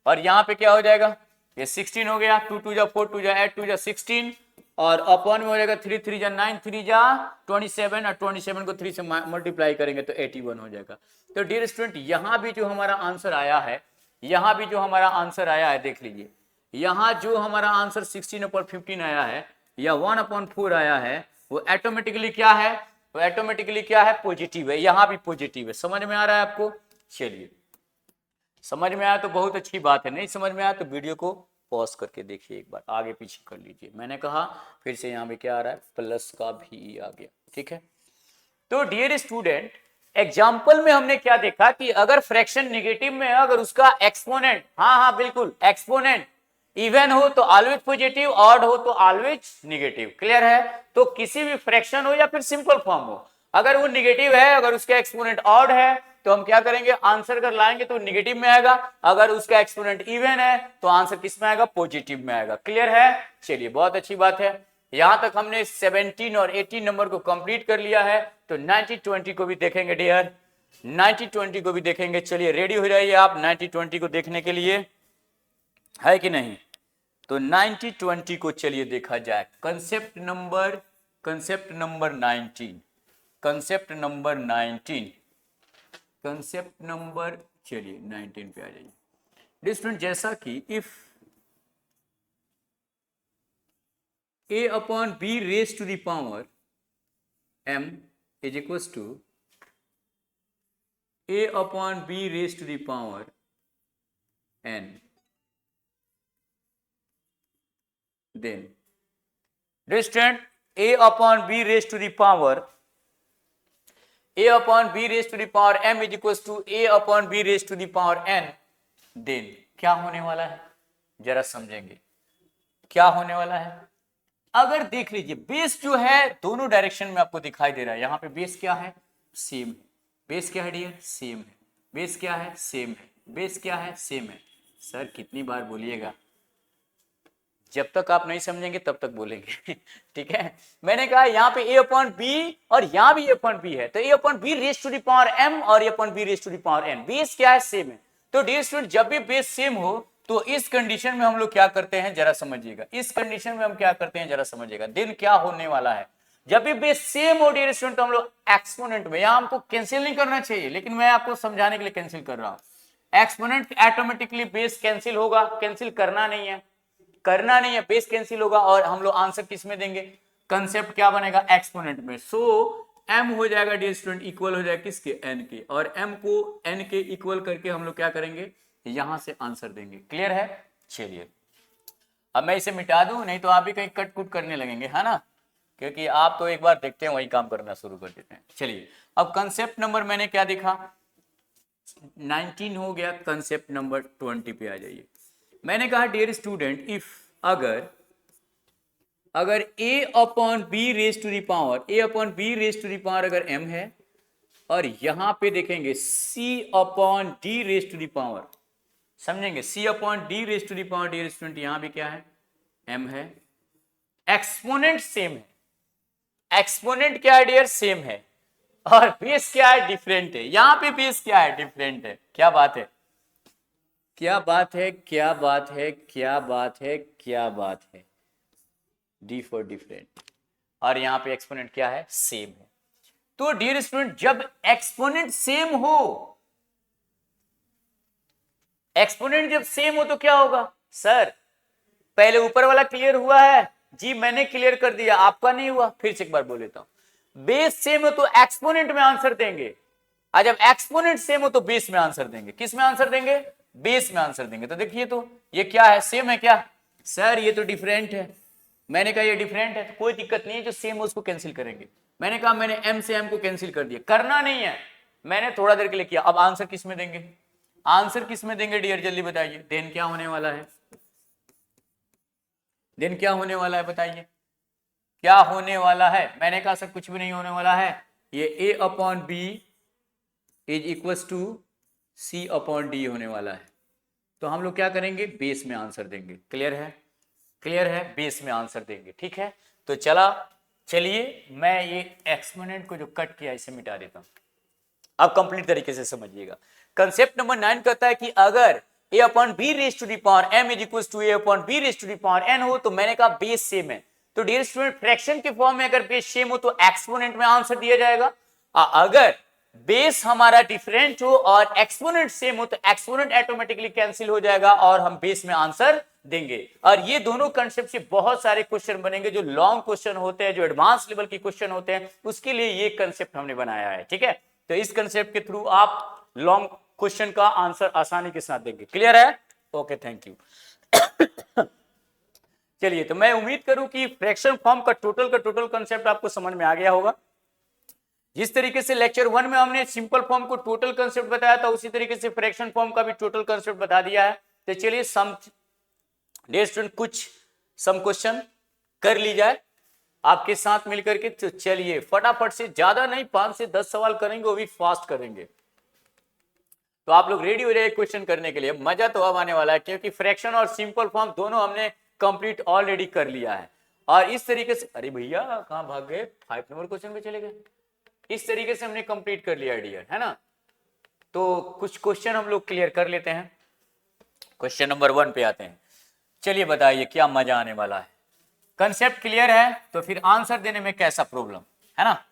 और यहाँ पे क्या हो जाएगा, ये 16 हो गया, 2 2 जा 4 2 जा 8 2 जा 16, और अपॉन में हो जाएगा 3 3 जा 9 3 जा 27, और 27 को 3 से मल्टीप्लाई करेंगे तो 81 हो जाएगा। तो डियर स्टूडेंट यहाँ भी जो हमारा आंसर आया है, यहाँ भी जो हमारा आंसर आया है, देख लीजिए यहाँ जो हमारा आंसर 16/15 आया है या 1/4 आया है, वो ऑटोमेटिकली क्या है, वो ऑटोमेटिकली क्या है, पॉजिटिव है, यहाँ भी पॉजिटिव है। समझ में आ रहा है आपको, चलिए समझ में आया तो बहुत अच्छी बात है, नहीं समझ में आया तो वीडियो को पॉज करके देखिए, एक बार आगे पीछे कर लीजिए। मैंने कहा फिर से यहाँ पे क्या आ रहा है, प्लस का भी आ गया, ठीक है। तो डियर स्टूडेंट एग्जाम्पल में हमने क्या देखा कि अगर फ्रैक्शन निगेटिव में है, अगर उसका एक्सपोनेंट, हाँ बिल्कुल एक्सपोनेंट इवन हो तो ऑलवेज पॉजिटिव, ऑड हो तो ऑलवेज निगेटिव। क्लियर है। तो किसी भी फ्रैक्शन हो या फिर सिंपल फॉर्म हो, अगर वो निगेटिव है, अगर उसका एक्सपोनेंट ऑड है तो हम क्या करेंगे, आंसर अगर लाएंगे तो निगेटिव में आएगा, अगर उसका एक्सपोनेंट इवन है तो आंसर किस में आएगा, पॉजिटिव में आएगा। क्लियर है? चलिए बहुत अच्छी बात है। यहां तक हमने 17 और 18 नंबर को कंप्लीट कर लिया है, तो 90-20 को भी देखेंगे डियर, 90-20 को भी देखेंगे। चलिए रेडी हो जाइए आप 90-20 को देखने के लिए, है कि नहीं? तो 90-20 को चलिए देखा जाए। Concept number 19, concept number 19, concept number चलिए 19 पे आ जाइए। डिस्टेंट जैसा कि if a upon b raised to the power m is equals to a upon b raised to the power n, then distant a upon b raised to the power m is equals to a upon b raised to the power n, then क्या होने वाला है जरा समझेंगे क्या होने वाला है। अगर देख लीजिए बेस जो है दोनों डायरेक्शन में आपको दिखाई दे रहा है। यहां पे बेस क्या है, सेम है। बेस क्या है डियर, सेम है। बेस क्या है, सेम है। बेस क्या है, सेम है। सर कितनी बार बोलिएगा, जब तक आप नहीं समझेंगे तब तक बोलेंगे ठीक है। मैंने कहा यहाँ पे a अपॉन बी और यहाँ भी a अपॉन बी है, तो a upon b raise to the power m और a upon b raise to the power n। Base क्या है, सेम है। तो डियर स्टूडेंट जब भी बेस सेम हो तो इस कंडीशन में हम लोग क्या करते हैं जरा समझिएगा, इस कंडीशन में हम क्या करते हैं जरा समझिएगा। देन क्या होने वाला है, जब भी बेस सेम हो डियर स्टूडेंट तो हम लोग एक्सपोनेंट में, यहां हमको कैंसिल नहीं करना चाहिए लेकिन मैं आपको समझाने के लिए कैंसिल कर रहा हूं। एक्सपोनेंट ऑटोमेटिकली बेस कैंसिल होगा, कैंसिल करना नहीं है, करना नहीं है, बेस कैंसिल होगा और हम लोग आंसर किस में देंगे, कंसेप्ट क्या बनेगा, एक्सपोनेंट में। सो m हो जाएगा डियर स्टूडेंट इक्वल हो जाएगा किसके, n के, और m को n के इक्वल करके हम लोग क्या करेंगे, यहां से आंसर देंगे। क्लियर है? चलिए अब मैं इसे मिटा दूं, नहीं तो आप भी कहीं कट कुट करने लगेंगे, है ना, क्योंकि आप तो एक बार देखते हैं वही काम करना शुरू कर देते हैं। चलिए अब कंसेप्ट नंबर मैंने क्या देखा, 19 हो गया, कंसेप्ट नंबर 20 पे आ जाइए। मैंने कहा डियर स्टूडेंट इफ अगर a upon b raise to the power अगर m है, और यहां पे देखेंगे c upon d raise to the power, समझेंगे, c upon d raise to the power dear student यहां भी क्या है, m है। एक्सपोनेंट सेम है, एक्सपोनेंट क्या है डियर, सेम है, और बेस क्या है, डिफरेंट है। यहां पे बेस क्या है, डिफरेंट है। क्या बात है, क्या बात है, क्या बात है, क्या बात है, क्या बात है, डी फॉर डिफरेंट, और यहां पे एक्सपोनेंट क्या है, सेम है। तो डियर स्टूडेंट जब एक्सपोनेंट सेम हो, एक्सपोनेंट जब सेम हो तो क्या होगा, सर पहले ऊपर वाला क्लियर हुआ है जी, मैंने क्लियर कर दिया, आपका नहीं हुआ, फिर से एक बार बोल देता हूं। बेस सेम हो तो एक्सपोनेंट में आंसर देंगे, और जब एक्सपोनेंट सेम हो तो बेस में आंसर देंगे। किस में आंसर देंगे, बेस में आंसर देंगे। तो देखिए तो ये क्या है, सेम है क्या, सर ये तो डिफरेंट है। मैंने कहा ये डिफरेंट है, तो कोई दिक्कत नहीं है, जो सेम है उसको कैंसिल करेंगे। मैंने कहा मैंने m से m को कैंसिल कर दिया, करना नहीं है, मैंने थोड़ा देर के लिए किया। अब आंसर किस में देंगे, आंसर किस में देंगे डियर, जल्दी बताइए। देन क्या होने वाला है, देन क्या होने वाला है, बताइए क्या होने वाला है। मैंने कहा सर कुछ भी नहीं होने वाला है, ये a upon b is equal to c upon d होने वाला है। तो हम लोग क्या करेंगे, बेस में आंसर देंगे। क्लियर है, क्लियर है, बेस में आंसर देंगे। ठीक है, तो चलिए मैं ये एक्सपोनेंट को जो कट किया इसे मिटा देता हूं। अब कंप्लीट तरीके से समझिएगा। कंसेप्ट नंबर 9 कहता है कि अगर a upon b raise to the power m is equal to a upon b raise to the power n हो, तो मैंने कहा बेस सेम है। तो डियर स्टूडेंट फ्रैक्शन के फॉर्म में अगर बेस सेम हो तो एक्सपोनेंट में आंसर दिया जाएगा। अगर बेस हमारा डिफरेंट हो और एक्सपोनेंट सेम हो तो एक्सपोनेंट ऑटोमेटिकली कैंसिल हो जाएगा और हम बेस में आंसर देंगे। और ये दोनों कंसेप्ट से बहुत सारे क्वेश्चन बनेंगे, जो लॉन्ग क्वेश्चन होते हैं, जो एडवांस लेवल के क्वेश्चन होते हैं, उसके लिए ये कंसेप्ट हमने बनाया है। ठीक है, तो इस कंसेप्ट के थ्रू आप लॉन्ग क्वेश्चन का आंसर आसानी के साथ देंगे। क्लियर है? Okay, thank you. चलिए, तो मैं उम्मीद करूं कि फ्रैक्शन फॉर्म का टोटल कंसेप्ट आपको समझ में आ गया होगा। जिस तरीके से लेक्चर 1 में हमने सिंपल फॉर्म को टोटल कंसेप्ट बताया था, उसी तरीके से फ्रैक्शन फॉर्म का भी टोटल कंसेप्ट बता दिया है। तो चलिए कुछ सम क्वेश्चन कर ली जाए आपके साथ मिलकर के। तो चलिए फटाफट से, ज्यादा नहीं, 5 से 10 सवाल करेंगे, वो भी फास्ट करेंगे। तो आप लोग रेडी हो जाइए क्वेश्चन करने के लिए। मजा तो अब आने वाला है क्योंकि फ्रैक्शन और सिंपल फॉर्म दोनों हमने कंप्लीट ऑलरेडी कर लिया है। और इस तरीके से, अरे भैया कहां भाग गए, 5 नंबर क्वेश्चन पे चले गए। इस तरीके से हमने कंप्लीट कर लिया डियर, है ना। तो कुछ क्वेश्चन हम लोग क्लियर कर लेते हैं। क्वेश्चन नंबर 1 पे आते हैं। चलिए बताइए क्या मजा आने वाला है। कंसेप्ट क्लियर है तो फिर आंसर देने में कैसा प्रॉब्लम है ना,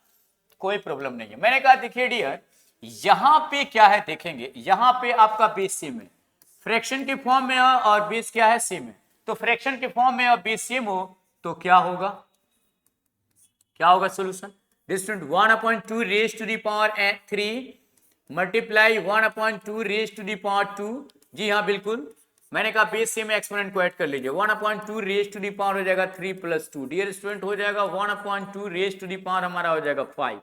कोई प्रॉब्लम नहीं है। मैंने कहा देखिए डियर, यहां पे क्या है देखेंगे, यहां पे आपका बेस सेम है, फ्रैक्शन के फॉर्म में है और बेस क्या है, सेम है। तो फ्रैक्शन के फॉर्म में और बेस सेम हो तो क्या होगा, क्या होगा सोल्यूशन। डिस्टेंट 1/2 raise to the power 3 multiply 1/2 raise to the power 2। जी हाँ बिल्कुल, मैंने कहा बेस सेम एक्सपोनेंट को ऐड कर लीजिए। 1/2 रेज टू द पावर हो जाएगा 3 + 2। डियर स्टूडेंट हो जाएगा 1/2 रेज टू द पावर हमारा हो जाएगा 5।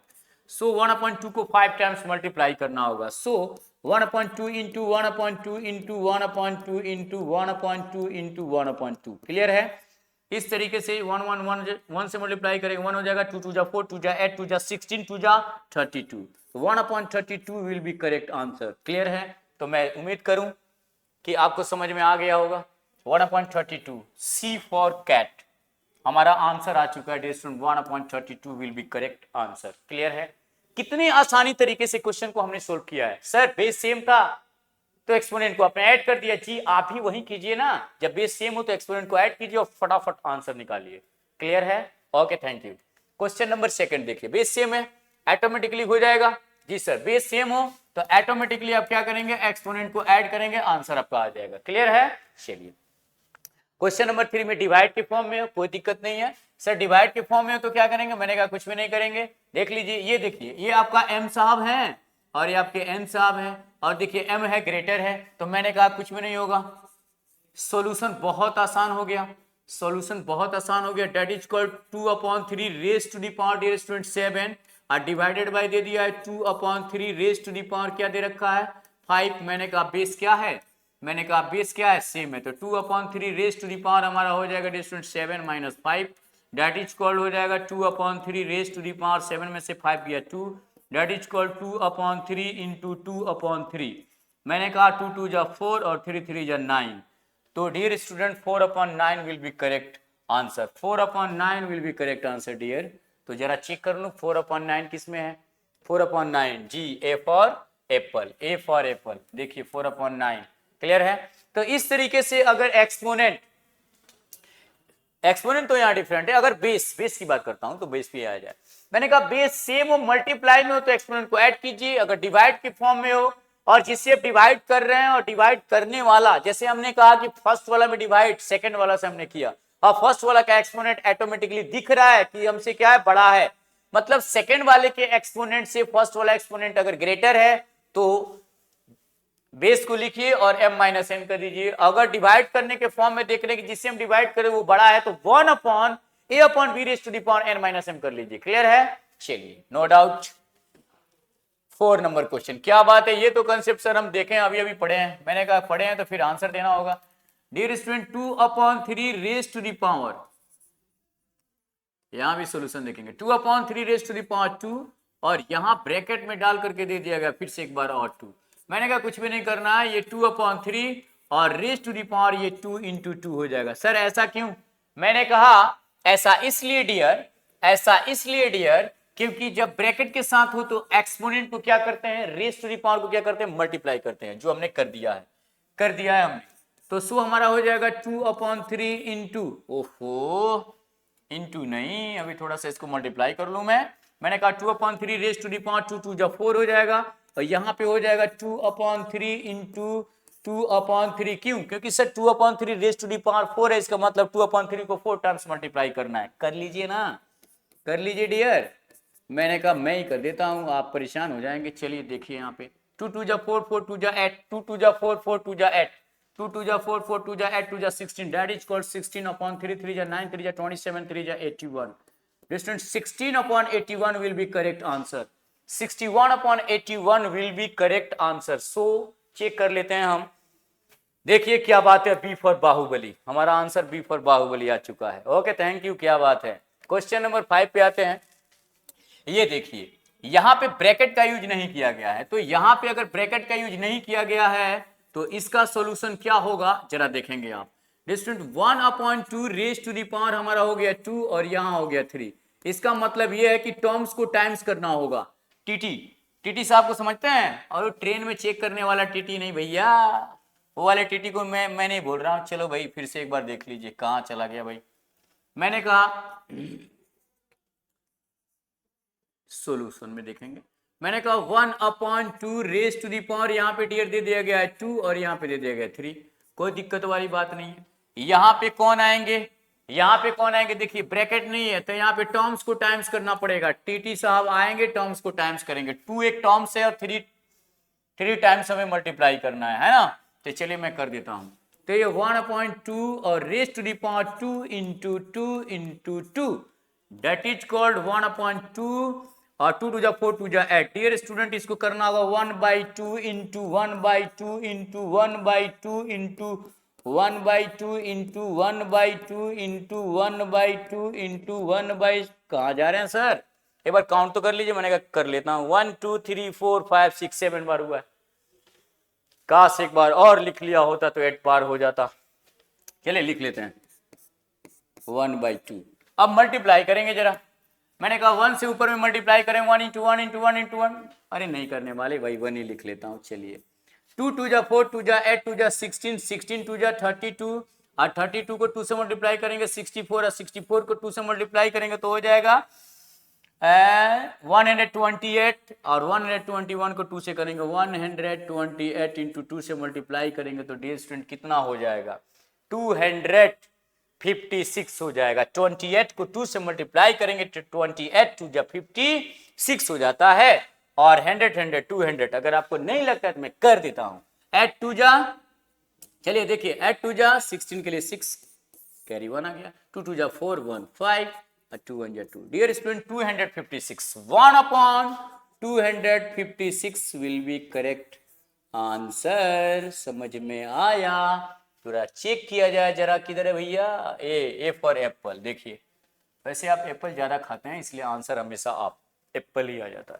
सो 1/2 को 5 टाइम्स मल्टीप्लाई करना होगा। सो 1/2 into 1/2 into 1/2 into 1/2 into 1/2। Clear है। इस तरीके से 1 से मल्टीप्लाई करेंगे 1 हो जाएगा, 2 2 जा 4, 2 जा 8, 2 जा 16, 2 जा 32। 1/32 will be correct answer. Clear है। तो मैं उम्मीद करूं कि आपको समझ में आ गया होगा। 1/32 सी फॉर कैट हमारा आंसर आ चुका है। 1/32 will be correct answer. Clear है। कितनी आसानी तरीके से क्वेश्चन को हमने सोल्व किया है। सर बेस सेम था तो एक्सपोनेंट को आपने ऐड कर दिया। जी आप ही वही कीजिए ना, जब बेस सेम हो तो एक्सपोनेंट को ऐड कीजिए और फटाफट आंसर निकालिए। क्लियर है। Okay thank you. Question number 2 देखिए, बेस सेम है ऑटोमेटिकली हो जाएगा। जी सर बेस सेम हो तो ऑटोमेटिकली आप क्या करेंगे, एक्सपोनेंट को ऐड करेंगे, आंसर आपका आ जाएगा। क्लियर है। चलिए क्वेश्चन नंबर 3 में डिवाइड के फॉर्म में हो, कोई दिक्कत नहीं है। सर डिवाइड के फॉर्म में हो तो क्या करेंगे, मैंने कहा कुछ भी नहीं करेंगे। देख लीजिए, ये देखिए ये आपका m साहब है और ये आपके n साहब है, और देखिए m है ग्रेटर है, तो मैंने कहा कुछ भी नहीं होगा। सॉल्यूशन बहुत आसान हो गया, सॉल्यूशन बहुत आसान हो गया। That is equal 2/3 raise to the power dear student 7 और डिवाइडेड बाय दे दिया है 2/3 रेज टू द पावर क्या दे रखा है 5। मैंने कहा बेस क्या है, मैंने कहा बेस क्या है, सेम है। तो 2/3 रेज टू द पावर हमारा हो जाएगा dear student 7 - 5। That is equal हो जाएगा 2/3 रेज टू द पावर 7 में से 5 गया 2। That is equal 2/3 into 2/3। मैंने कहा 2 2 जा 4 और 3 3 जा 9। तो dear student 4/9 will be correct answer. 4/9 will be correct answer dear. तो जरा चेक कर लो 4/9 किस में है। 4/9 जी A for apple, A for apple. देखिए 4/9 क्लियर है। तो इस तरीके से अगर एक्सपोनेंट तो यहाँ डिफरेंट है। अगर बेस की बात करता हूं तो बेस पे आ जाए। मैंने कहा बेस सेम हो मल्टीप्लाई में हो तो एक्सपोनेंट को ऐड कीजिए। अगर डिवाइड के फॉर्म में हो और जिससे आप डिवाइड कर रहे हैं और डिवाइड करने वाला, जैसे हमने कहा कि फर्स्ट वाला में डिवाइड सेकंड वाला से हमने किया और फर्स्ट वाला का एक्सपोनेंट ऑटोमेटिकली दिख रहा है कि हमसे क्या है, बड़ा है। मतलब सेकंड वाले के एक्सपोनेंट से फर्स्ट वाला एक्सपोनेंट अगर ग्रेटर है तो बेस को लिखिए और m - n कर दीजिए। अगर डिवाइड करने के फॉर्म में देख रहे हैं कि जिससे हम डिवाइड करें वो बड़ा है तो 1/a/b raise to the power n - m कर लीजिए। क्लियर है। चलिए नो डाउट। 4 नंबर क्वेश्चन, क्या बात है, ये तो कंसेप्ट सर हम देखें अभी पढ़े हैं। मैंने कहा पढ़े हैं तो फिर आंसर देना होगा। Dear student 2/3 raise to the power, यहां भी सॉल्यूशन देखेंगे 2/3 रेज़ टू द पावर 2 और यहां ब्रैकेट में डाल करके दे दिया गया फिर से एक बार और 2। मैंने कहा कुछ भी नहीं करना है, ये 2/3 और रेज़ टू द पावर ये 2 × 2 हो जाएगा। सर ऐसा क्यों, मैंने कहा ऐसा इसलिए डियर, क्योंकि जब ब्रैकेट के साथ हो तो एक्सपोनेंट को क्या करते हैं, रेज़ टू द पावर को क्या करते हैं, मल्टीप्लाई करते हैं, जो हमने कर दिया है हमने। तो सो हमारा हो जाएगा 2/3 इंटू, ओहो इंटू नहीं, अभी थोड़ा सा इसको मल्टीप्लाई कर लूं मैंने कहा 2/3 रेज़ टू द पावर 2 2 जा 4 हो जाएगा और यहाँ पे हो जाएगा 2/3 इंटू 2/3। क्यों, क्योंकि sir 2/3 raise to the power 4 है, इसका मतलब 2/3 को 4 टाइम्स मल्टीप्लाई करना है। कर लीजिए ना, कर लीजिए डियर। मैंने कहा मैं ही कर देता हूं, आप परेशान हो जाएंगे। चलिए देखिए यहाँ पे 2 2 जा 4 4 2 जा 8 2 2 जा 4 4 2 जा 8 2 2 जा 4 4 2 जा 8 2 जा 16। दैट इज कॉल्ड 16/3 3 जा 9 3 जा 27 3 जा 81। डिस्टेंस 16/81 will be correct answer. 61/81 will be correct answer. So check कर लेते हैं हम। देखिए क्या बात है, बी फॉर बाहुबली, हमारा आंसर बी फॉर बाहुबली आ चुका है। ओके थैंक यू, क्या बात है। क्वेश्चन नंबर 5 पे आते हैं। ये देखिए यहाँ पे ब्रैकेट का यूज नहीं किया गया है, तो यहाँ पे अगर ब्रैकेट का यूज नहीं किया गया है तो इसका सॉल्यूशन क्या होगा जरा देखेंगे आप। Student 1/2 raise to the power हमारा हो गया 2 और यहाँ हो गया 3। इसका मतलब यह है कि टर्म्स को टाइम्स करना होगा। टीटी, टीटी साहब को समझते हैं? और ट्रेन में चेक करने वाला टीटी नहीं भैया, वो वाले टीटी को मैं नहीं बोल रहा हूँ। चलो भाई फिर से एक बार देख लीजिए, कहाँ चला गया भाई। मैंने कहा सॉल्यूशन में देखेंगे, मैंने कहा 1/2 रेज टू दी पावर, यहाँ पे डियर दे दिया गया है 2 और यहाँ पे दे दिया गया 3, कोई दिक्कत वाली बात नहीं है। यहाँ पे कौन आएंगे, यहाँ पे कौन आएंगे, देखिए ब्रैकेट नहीं है तो यहाँ पे टर्म्स को टाइम्स करना पड़ेगा। टीटी साहब आएंगे, टर्म्स को टाइम्स करेंगे। 2 एक टर्म्स है और 3 टाइम्स हमें मल्टीप्लाई करना है ना। तो चलिए मैं कर देता हूं। तो ये 1/2 और raise to the power 2 into 2 into 2, that is called 1/2 और 2 टू 4 टू 8। डियर स्टूडेंट इसको करना होगा 1/2 into 1/2 into 1/2 into 1/2 into 1/2 into 1/2 into 1/, कहाँ जा रहे हैं सर, एक बार काउंट तो कर लीजिए। मैंने कहा कर लेता हूं, 1 2 3 4 5 6 7 बार हुआ है। काश एक बार और लिख लिया होता तो 8 बार हो जाता। चलिए लिख लेते हैं 1/2। अब मल्टीप्लाई करेंगे जरा। मैंने कहा 1 से ऊपर में मल्टीप्लाई करें, 1 इंटू 1 इंटू 1 इंटू 1, अरे नहीं करने वाले भाई, 1 ही लिख लेता हूं। चलिए 2 2 जा 4 2 जा 8 2 जा 16 16 2 जा 32 और 32 को 2 से मल्टीप्लाई करेंगे 64 और 64 को 2 से मल्टीप्लाई करेंगे तो हो जाएगा 128 और 121 को 2 से करेंगे 128 इंटू 2 से मल्टीप्लाई करेंगे तो डियर स्टूडेंट कितना हो जाएगा, 256 हो जाएगा। 28 को 2 से मल्टीप्लाई करेंगे तो 28 2 जा 56 हो जाता है और 100 200। अगर आपको नहीं लगता है तो मैं कर देता हूं। 8 2 जा, चलिए देखिए 8 2 जा 16 के लिए 6 कैरी 1 आ गया, 2 2 जा 4 1 5 2 1 जा 2। Dear student 256, 1/256 will be correct answer. समझ में आया? पूरा चेक किया जाए जरा, किधर है भैया, ए फॉर एप्पल। देखिए वैसे आप एप्पल ज्यादा खाते हैं इसलिए आंसर हमेशा आप एप्पल ही आ जाता है।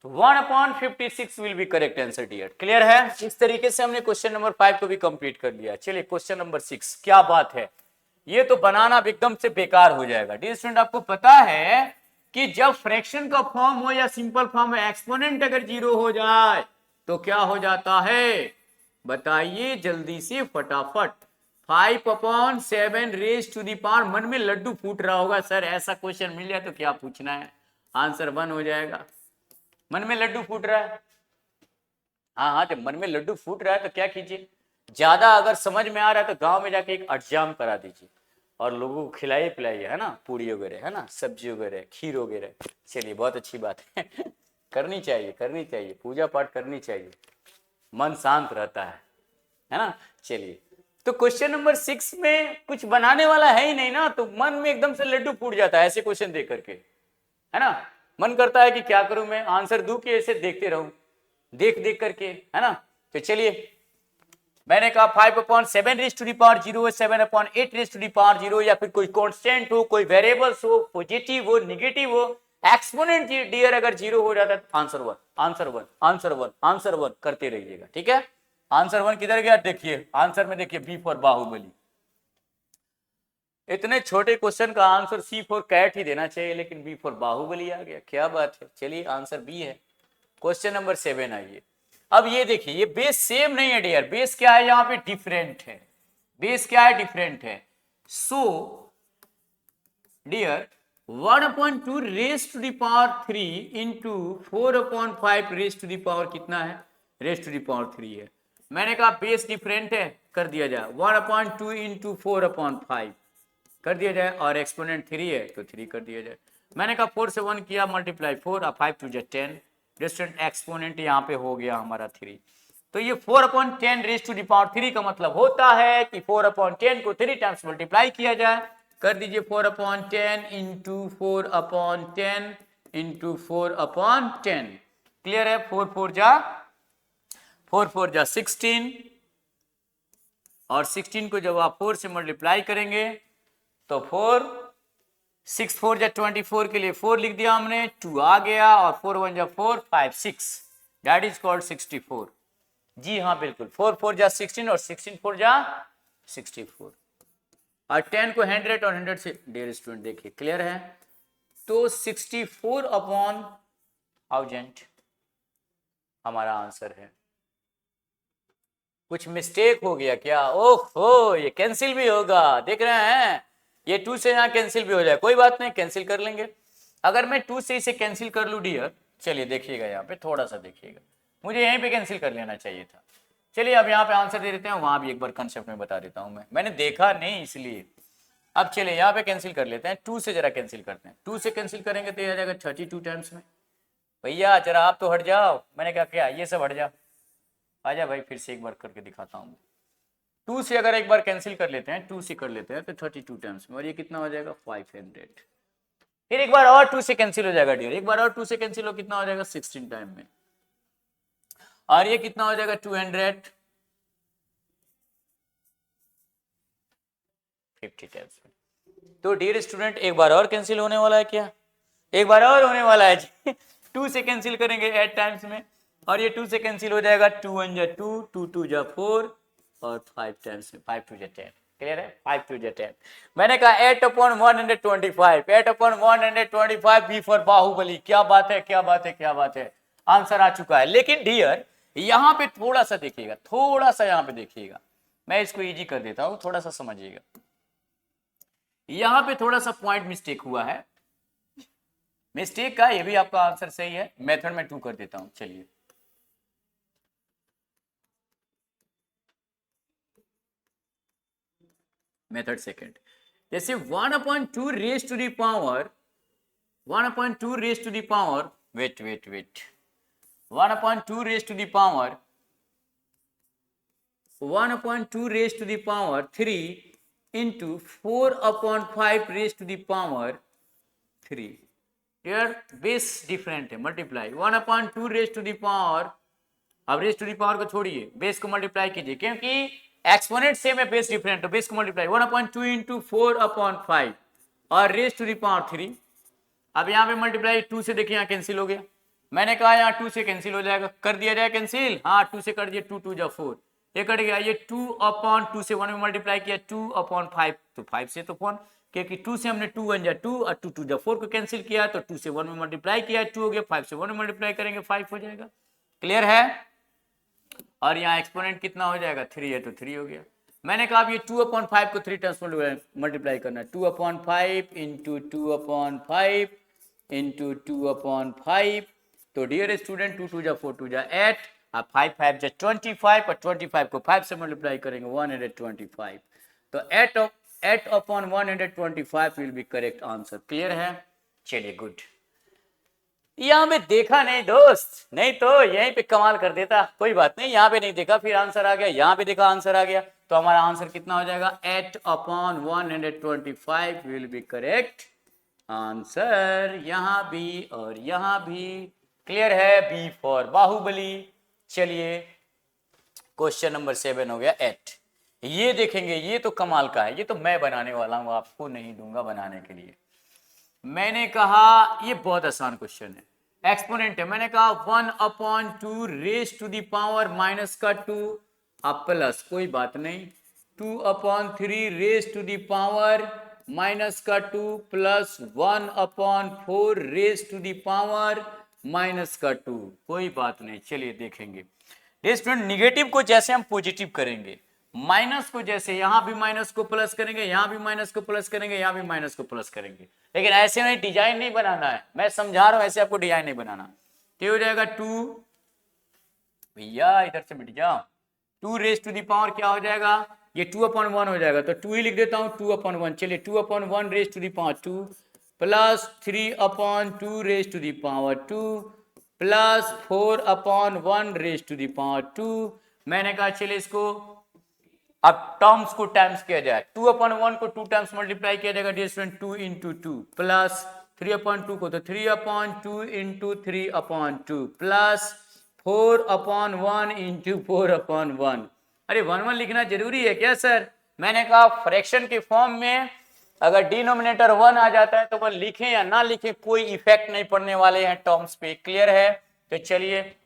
तो 1/56 will be correct answer dear. Clear है? इस तरीके से हमने क्वेश्चन नंबर 5 को भी कंप्लीट कर लिया। चलिए क्वेश्चन नंबर 6, क्या बात है, ये तो बनाना एकदम से बेकार हो जाएगा। डियर स्टूडेंट आपको पता है कि जब फ्रैक्शन का फॉर्म हो या सिंपल फॉर्म में एक्सपोनेंट अगर 0 हो जाए तो क्या हो जाता है, बताइए जल्दी से फटाफट। 5/7 रेज टू दी पावर, मन में लड्डू फूट रहा होगा सर ऐसा क्वेश्चन मिल जाए तो क्या पूछना है, आंसर 1 हो जाएगा। मन में लड्डू फूट रहा है, हाँ तो मन में लड्डू फूट रहा है तो क्या कीजिए, ज्यादा अगर समझ में आ रहा है तो गांव में जाके एक अटजाम करा दीजिए और लोगों को खिलाइए पिलाइए, है ना, पूरी वगैरह, है ना, सब्जी वगैरह, खीर वगैरह। चलिए बहुत अच्छी बात है करनी चाहिए, पूजा पाठ करनी चाहिए, मन शांत रहता है ना। चलिए तो क्वेश्चन नंबर 6 में कुछ बनाने वाला है ही नहीं ना, तो मन में एकदम से लड्डू फूट जाता है ऐसे क्वेश्चन देख करके, है ना। मन करता है कि क्या करूं मैं, आंसर दूं कि ऐसे देखते रहूं, देख देख करके, है ना। तो चलिए मैंने कहा 5/7 रेज टू दी पावर 0 है, 7/8 रेज टू दी पावर 0, या फिर कोई कांस्टेंट हो, कोई वेरिएबल्स हो, पॉजिटिव हो, नेगेटिव हो, एक्सपोनेंट डियर अगर 0 हो जाता है तो आंसर 1 आंसर 1 आंसर 1 आंसर 1 करते रहिएगा, ठीक है। आंसर 1 किधर गया, देखिए आंसर में देखिए बी फॉर बाहुबली। इतने छोटे क्वेश्चन का आंसर सी फॉर कैट ही देना चाहिए, लेकिन बी फॉर बाहुबली आ गया, क्या बात है। चलिए आंसर बी है। क्वेश्चन नंबर 7 आइए। अब ये देखिए ये बेस सेम नहीं है डियर, बेस क्या है यहाँ पे, डिफरेंट है। बेस क्या है, डिफरेंट है। So dear 1/2 raise to the power 3 into 4/5 raise to the power कितना है, रेज टू दी पावर 3 है। मैंने कहा बेस डिफरेंट है, कर दिया जाए 1/2 इंटू 4/5 कर दिया जाए, और एक्सपोनेंट 3 है तो 3 कर दिया जाए। मैंने कहा 4 से 1 किया मल्टीप्लाई 4 और 5 2 10, डिस्टेंट एक्सपोनेंट यहाँ पे हो गया हमारा 3। तो ये 4/10 रेज टू दी पावर 3 का मतलब होता है कि 4/10 को 3 टाइम्स मल्टीप्लाई किया जाए। कर दीजिए 4/10 इंटू 4/10 इंटू 4/10। क्लियर है, 4 4 जा 16 और 16 को जब आप 4 से मल्टीप्लाई करेंगे तो 4 6 4 जा 24 के लिए 4 लिख दिया हमने, 2 आ गया और 4 1 जा 4 5 6, दैट इज कॉल्ड 64। जी हाँ बिल्कुल, 4 4 जा 16 और 16 4 जा 64। और 10 को 100 और 100 से, डियर स्टूडेंट देखिए क्लियर है, तो 64 अपॉन 1000 हमारा आंसर है। कुछ मिस्टेक हो गया क्या? ओहो, ये कैंसिल भी होगा, देख रहे हैं, ये 2 से यहाँ कैंसिल भी हो जाए, कोई बात नहीं, कैंसिल कर लेंगे। अगर मैं 2 से इसे कैंसिल कर लूँ डियर, चलिए देखिएगा यहाँ पे, थोड़ा सा देखिएगा, मुझे यहीं पे कैंसिल कर लेना चाहिए था। चलिए अब यहाँ पे आंसर दे देते हैं, वहां भी एक बार कंसेप्ट में बता देता हूँ, मैंने देखा नहीं इसलिए। अब चलिए यहाँ पे कैंसिल कर लेते हैं, 2 से जरा कैंसिल करते हैं, 2 से कैंसिल करेंगे तो ये आ जाएगा 32 टाइम्स में। भैया जरा आप तो हट जाओ, मैंने कहा क्या ये सब हट जाओ, आजा भाई फिर से एक बार करके दिखाता हूँ। 2 से अगर एक बार कैंसिल कर लेते हैं, 2 से कर लेते हैं तो 32 टाइम्स में, और ये कितना हो जाएगा 500। फिर एक बार और 2 से कैंसिल हो जाएगा डियर, एक बार और 2 से कैंसिल हो, कितना हो जाएगा 16 टाइम में, और ये कितना हो जाएगा 250 टाइम्स में। तो डियर स्टूडेंट एक बार और कैंसिल होने वाला है क्या? एक बार और होने वाला है जी। 2 से कैंसिल करेंगे 8 टाइम्स में, और ये 2 से कैंसिल हो जाएगा, 2 1 जा 2, 2 2 जा 4 और 5 टाइम्स में, 5 2 जा 10, क्लियर है, 5 2 जा 10। मैंने कहा 8 upon 125, 8 upon 125 B for Baahubali. क्या बात है, क्या बात है, क्या बात है, आंसर आ चुका है। लेकिन डियर यहाँ पे थोड़ा सा देखिएगा, थोड़ा सा यहाँ पे देखिएगा, मैं इसको इजी कर देता हूँ, थोड़ा सा समझिएगा। यहाँ पे थोड़ा सा पॉइंट मिस्टेक हुआ है, मिस्टेक का ये भी आपका आंसर सही है, मेथड में 2 कर देता हूं। चलिए मेथड सेकंड, जैसे 1/2 raise to the power, 1/2 raise to the power, wait 1/2 raise to the power, 1/2 raise to the power 3 into 4/5 raise to the power 3। यार बेस डिफरेंट है, multiply 1/2 raise to the power, अब raise to the power को छोड़िए, base को multiply कीजिए, क्योंकि exponent same है, base different, तो बेस को मल्टीप्लाई 1/2 इंटू 4/5 और रेज टू द पावर 3। अब यहाँ पे मल्टीप्लाई 2 से देखिए, यहाँ कैंसिल हो गया, मैंने कहा यहाँ 2 से कैंसिल हो जाएगा, कर दिया जाए कैंसिल, हाँ 2 से कर दिया, 2 2 जा 4, ये कट गया, ये 2/2 से 1 में मल्टीप्लाई किया, 2/5 तो 5 से तो 1, क्योंकि 2 से हमने 2 1 जा 2 और 2 2 जा 4 को कैंसिल किया, तो 2 से 1 में मल्टीप्लाई किया, 2 हो गया, 5 से 1 में मल्टीप्लाई करेंगे 5 हो जाएगा, क्लियर है। और यहाँ एक्सपोनेंट कितना हो जाएगा 3 है, तो 3 हो गया। मैंने कहा अब ये 2/5 को 3 टाइम्स मल्टीप्लाई करना है, 2/5 इंटू 2/5 इंटू 2/5, तो डियर स्टूडेंट 2 2 जा 4 2 जा 8, अब 5 5 जा 25 और 25 को 5 से मल्टीप्लाई करेंगे 125, तो 8/125 will be correct answer, clear है। चलिए गुड, यहाँ पे देखा नहीं दोस्त, नहीं तो यहीं पे कमाल कर देता, कोई बात नहीं, यहाँ पे नहीं देखा फिर आंसर आ गया, यहाँ पे देखा आंसर आ गया, तो हमारा आंसर कितना हो जाएगा 8/125 विल बी करेक्ट आंसर, यहाँ भी और यहाँ भी, क्लियर है, बी फॉर बाहुबली। चलिए क्वेश्चन नंबर 7 हो गया 8, ये देखेंगे, ये तो कमाल का है, ये तो मैं बनाने वाला हूं, आपको नहीं दूंगा बनाने के लिए। मैंने कहा ये बहुत आसान क्वेश्चन है, एक्सपोनेंट है, मैंने कहा 1/2 raise to the power minus का 2 अब प्लस, कोई बात नहीं, 2/3 raise to the power minus का 2 plus 1/4 raise to the power minus का 2, कोई बात नहीं। चलिए देखेंगे स्टूडेंट, निगेटिव को जैसे हम पॉजिटिव करेंगे, माइनस को जैसे यहां भी माइनस को प्लस करेंगे, यहां भी माइनस को प्लस करेंगे, यहां भी माइनस को प्लस करेंगे, लेकिन ऐसे नहीं, डिजाइन नहीं बनाना है, मैं समझा रहा हूं, ऐसे आपको डिजाइन नहीं बनाना। तो हो जाएगा 2, भैया इधर से मिट जाओ, 2 रेज टू द पावर क्या हो जाएगा, ये 2/1 हो जाएगा, तो 2 ही लिख देता हूं 2/1, चलिए 2/1 raise to the power 2 plus 3/2 raise to the power 2 plus 4/1 raise to the power 2। मैंने कहा चलिए इसको अब टर्म्स को टाइम्स किया जाए, 2/1 को 2 टाइम्स मल्टीप्लाई किया जाएगा डियर स्टूडेंट, 2 इंटू 2 प्लस 3/2 को तो 3/2 इंटू 3/2 प्लस 4/1 इंटू 4/1। अरे 1 1 लिखना जरूरी है क्या सर? मैंने कहा फ्रैक्शन के फॉर्म में अगर डिनोमिनेटर 1 आ जाता है तो वो लिखें या ना लिखें कोई इफेक्ट नहीं पड़ने वाले हैं टर्म्स पे। क्लियर है? तो चलिए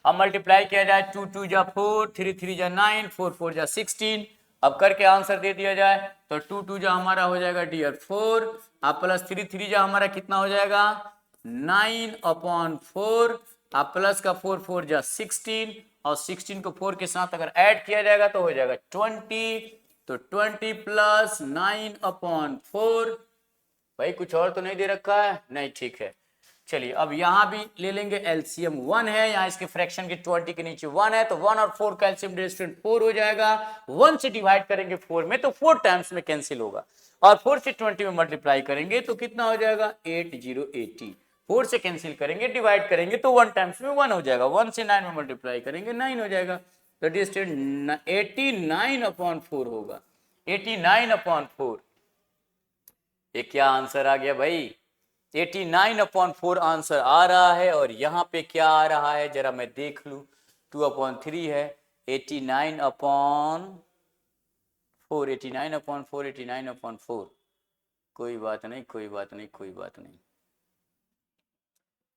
अब मल्टीप्लाई किया जाए, 2 2 जा 4, 3 3 जा 9, 4 4 जा 16। अब करके आंसर दे दिया जाए तो 2 2 जा हमारा हो जाएगा डियर 4, अब प्लस 3 3 जा हमारा कितना हो जाएगा 9/4, अब प्लस का 4 4 जा 16 और 16 को 4 के साथ अगर ऐड किया जाएगा तो हो जाएगा 20। तो 20 प्लस 9/4, भाई कुछ और तो नहीं दे रखा है? नहीं, ठीक है। चलिए अब यहां भी ले लेंगे एलसीएम 1 है, यहाँ इसके फ्रैक्शन की 20 के नीचे 1 है तो 1 और 4 का एलसीएम डिस्टेंट 4 हो जाएगा। 1 से डिवाइड करेंगे 4 में तो 4 टाइम्स में कैंसिल होगा और 4 से 20 में मल्टीप्लाई करेंगे तो कितना हो जाएगा 8080। 4 से कैंसिल करेंगे, डिवाइड करेंगे तो 1 टाइम्स में 1 हो जाएगा, 1 से 9 में मल्टीप्लाई करेंगे 9 हो जाएगा तो डिस्टेंट 89/4 होगा। 89/4 ये क्या आंसर आ गया भाई? 89/4 आंसर आ रहा है। और यहाँ पे क्या आ रहा है जरा मैं देख लूं, 2/3 है, 89/4, 89/4, 89/4। कोई बात नहीं, कोई बात नहीं, कोई बात नहीं,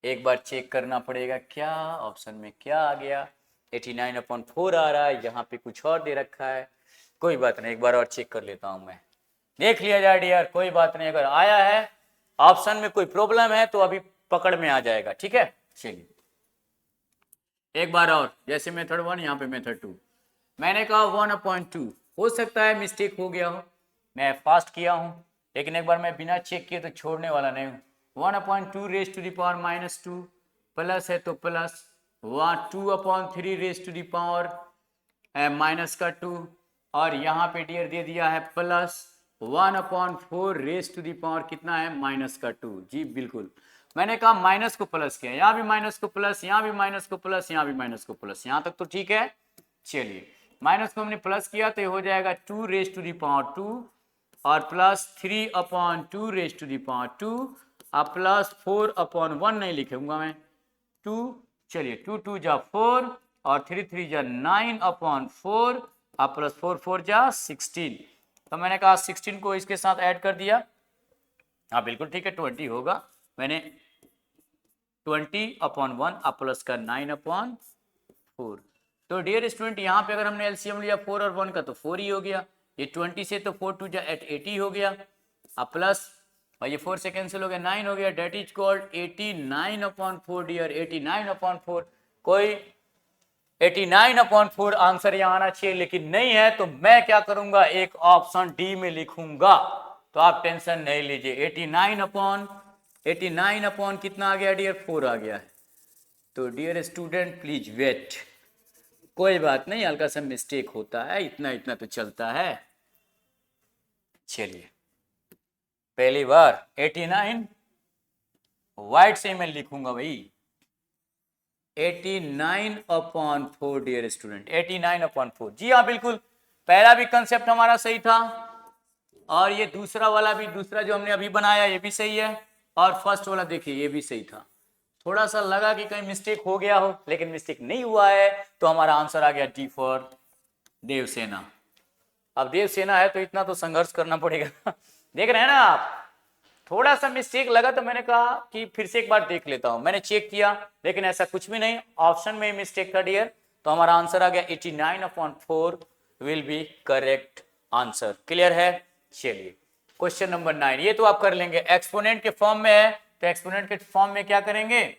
एक बार चेक करना पड़ेगा क्या ऑप्शन में क्या आ गया। 89/4 आ रहा है, यहाँ पे कुछ और दे रखा है। कोई बात नहीं, एक बार और चेक कर लेता हूं मैं, देख लिया जाए डियर, कोई बात नहीं। अगर आया है ऑप्शन में कोई प्रॉब्लम है तो अभी पकड़ में आ जाएगा, ठीक है। चलिए एक बार और, जैसे मेथड 1 यहाँ पे मेथड 2, मैंने कहा 1/2, हो सकता है मिस्टेक हो गया हो, मैं फास्ट किया हूं, लेकिन एक बार मैं बिना चेक किए तो छोड़ने वाला नहीं हूं। 1/2 raise to the power -2 plus है तो plus 2/3 raise to the power minus का 2 और यहाँ पे डियर दे दिया है plus 1/4 raise to the power कितना है -2। जी बिल्कुल, मैंने कहा माइनस को प्लस किया, यहाँ भी माइनस को प्लस, यहाँ भी माइनस को प्लस, यहाँ भी माइनस को प्लस, यहाँ तक तो ठीक है। चलिए माइनस को हमने प्लस किया तो ये हो जाएगा 2 रेज टू दी पावर 2 और plus 3/2 raise to the power 2 और प्लस 4/1 नहीं लिखूंगा मैं 2। चलिए 2 2 जा 4 और 3 3 जा 9/4 और प्लस 4 4 जा 16। तो मैंने कहा 16 को इसके साथ ऐड कर दिया, हाँ बिल्कुल ठीक है 20 होगा। मैंने 20/1 अब प्लस का 9/4। तो डियर स्टूडेंट यहाँ पे अगर हमने एलसीएम लिया 4 और 1 का तो 4 ही हो गया, ये 20 से तो 4 2 जा 80 हो गया, अब प्लस और ये 4 से कैंसिल हो गया 9 हो गया, डेट इज कॉल्ड 89/4 डियर, 89/4। कोई 89/4 आंसर यहाँ आना चाहिए लेकिन नहीं है तो मैं क्या करूंगा एक ऑप्शन डी में लिखूंगा, तो आप टेंशन नहीं लीजिए। 89/89 कितना आ गया डियर 4 आ गया है। तो डियर स्टूडेंट प्लीज वेट, कोई बात नहीं, हल्का सा मिस्टेक होता है, इतना इतना तो चलता है। चलिए पहली बार 89 वाइट से मैं लिखूंगा भाई 89/4 डियर स्टूडेंट, 89/4। जी हाँ बिल्कुल, पहला भी कंसेप्ट हमारा सही था और ये दूसरा वाला भी, दूसरा जो हमने अभी बनाया ये भी सही है और फर्स्ट वाला देखिए ये भी सही था। थोड़ा सा लगा कि कहीं मिस्टेक हो गया हो लेकिन मिस्टेक नहीं हुआ है, तो हमारा आंसर आ गया डी फॉर देवसेना। अब देवसेना है तो इतना तो संघर्ष करना पड़ेगा देख रहे हैं ना आप, थोड़ा सा मिस्टेक लगा तो मैंने कहा कि फिर से एक बार देख लेता हूं, मैंने चेक किया लेकिन ऐसा कुछ भी नहीं, ऑप्शन में मिस्टेक था डियर। तो हमारा आंसर आ गया 89/4 will be correct answer. Clear है? चलिए क्वेश्चन नंबर 9, ये तो आप कर लेंगे, एक्सपोनेंट के फॉर्म में है तो एक्सपोनेंट के फॉर्म में क्या करेंगे,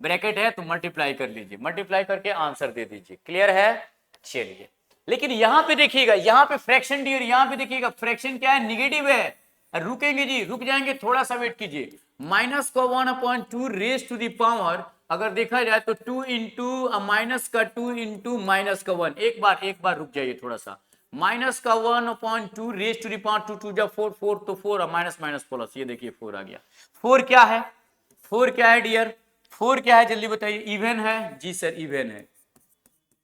ब्रैकेट है तो मल्टीप्लाई कर लीजिए, मल्टीप्लाई करके आंसर दे दीजिए। क्लियर है? चलिए लेकिन यहां पे देखिएगा, यहां पे फ्रैक्शन डियर, यहां पे देखिएगा फ्रैक्शन क्या है, निगेटिव है। रुकेंगे जी, रुक जाएंगे, थोड़ा सा वेट कीजिए। माइनस का 1/2 रेज टू दी पावर अगर देखा जाए तो 2 इंटू माइनस का 2 इंटू माइनस का 1, एक बार रुक जाइए थोड़ा सा, माइनस का 1/2 रेज टू दी पावर 2 2 जा 4 4 तो 4 माइनस माइनस प्लस, ये देखिए 4 आ गया। 4 क्या है, 4 क्या है डियर, 4 क्या है जल्दी बताइए, इवन है? जी सर इवन है।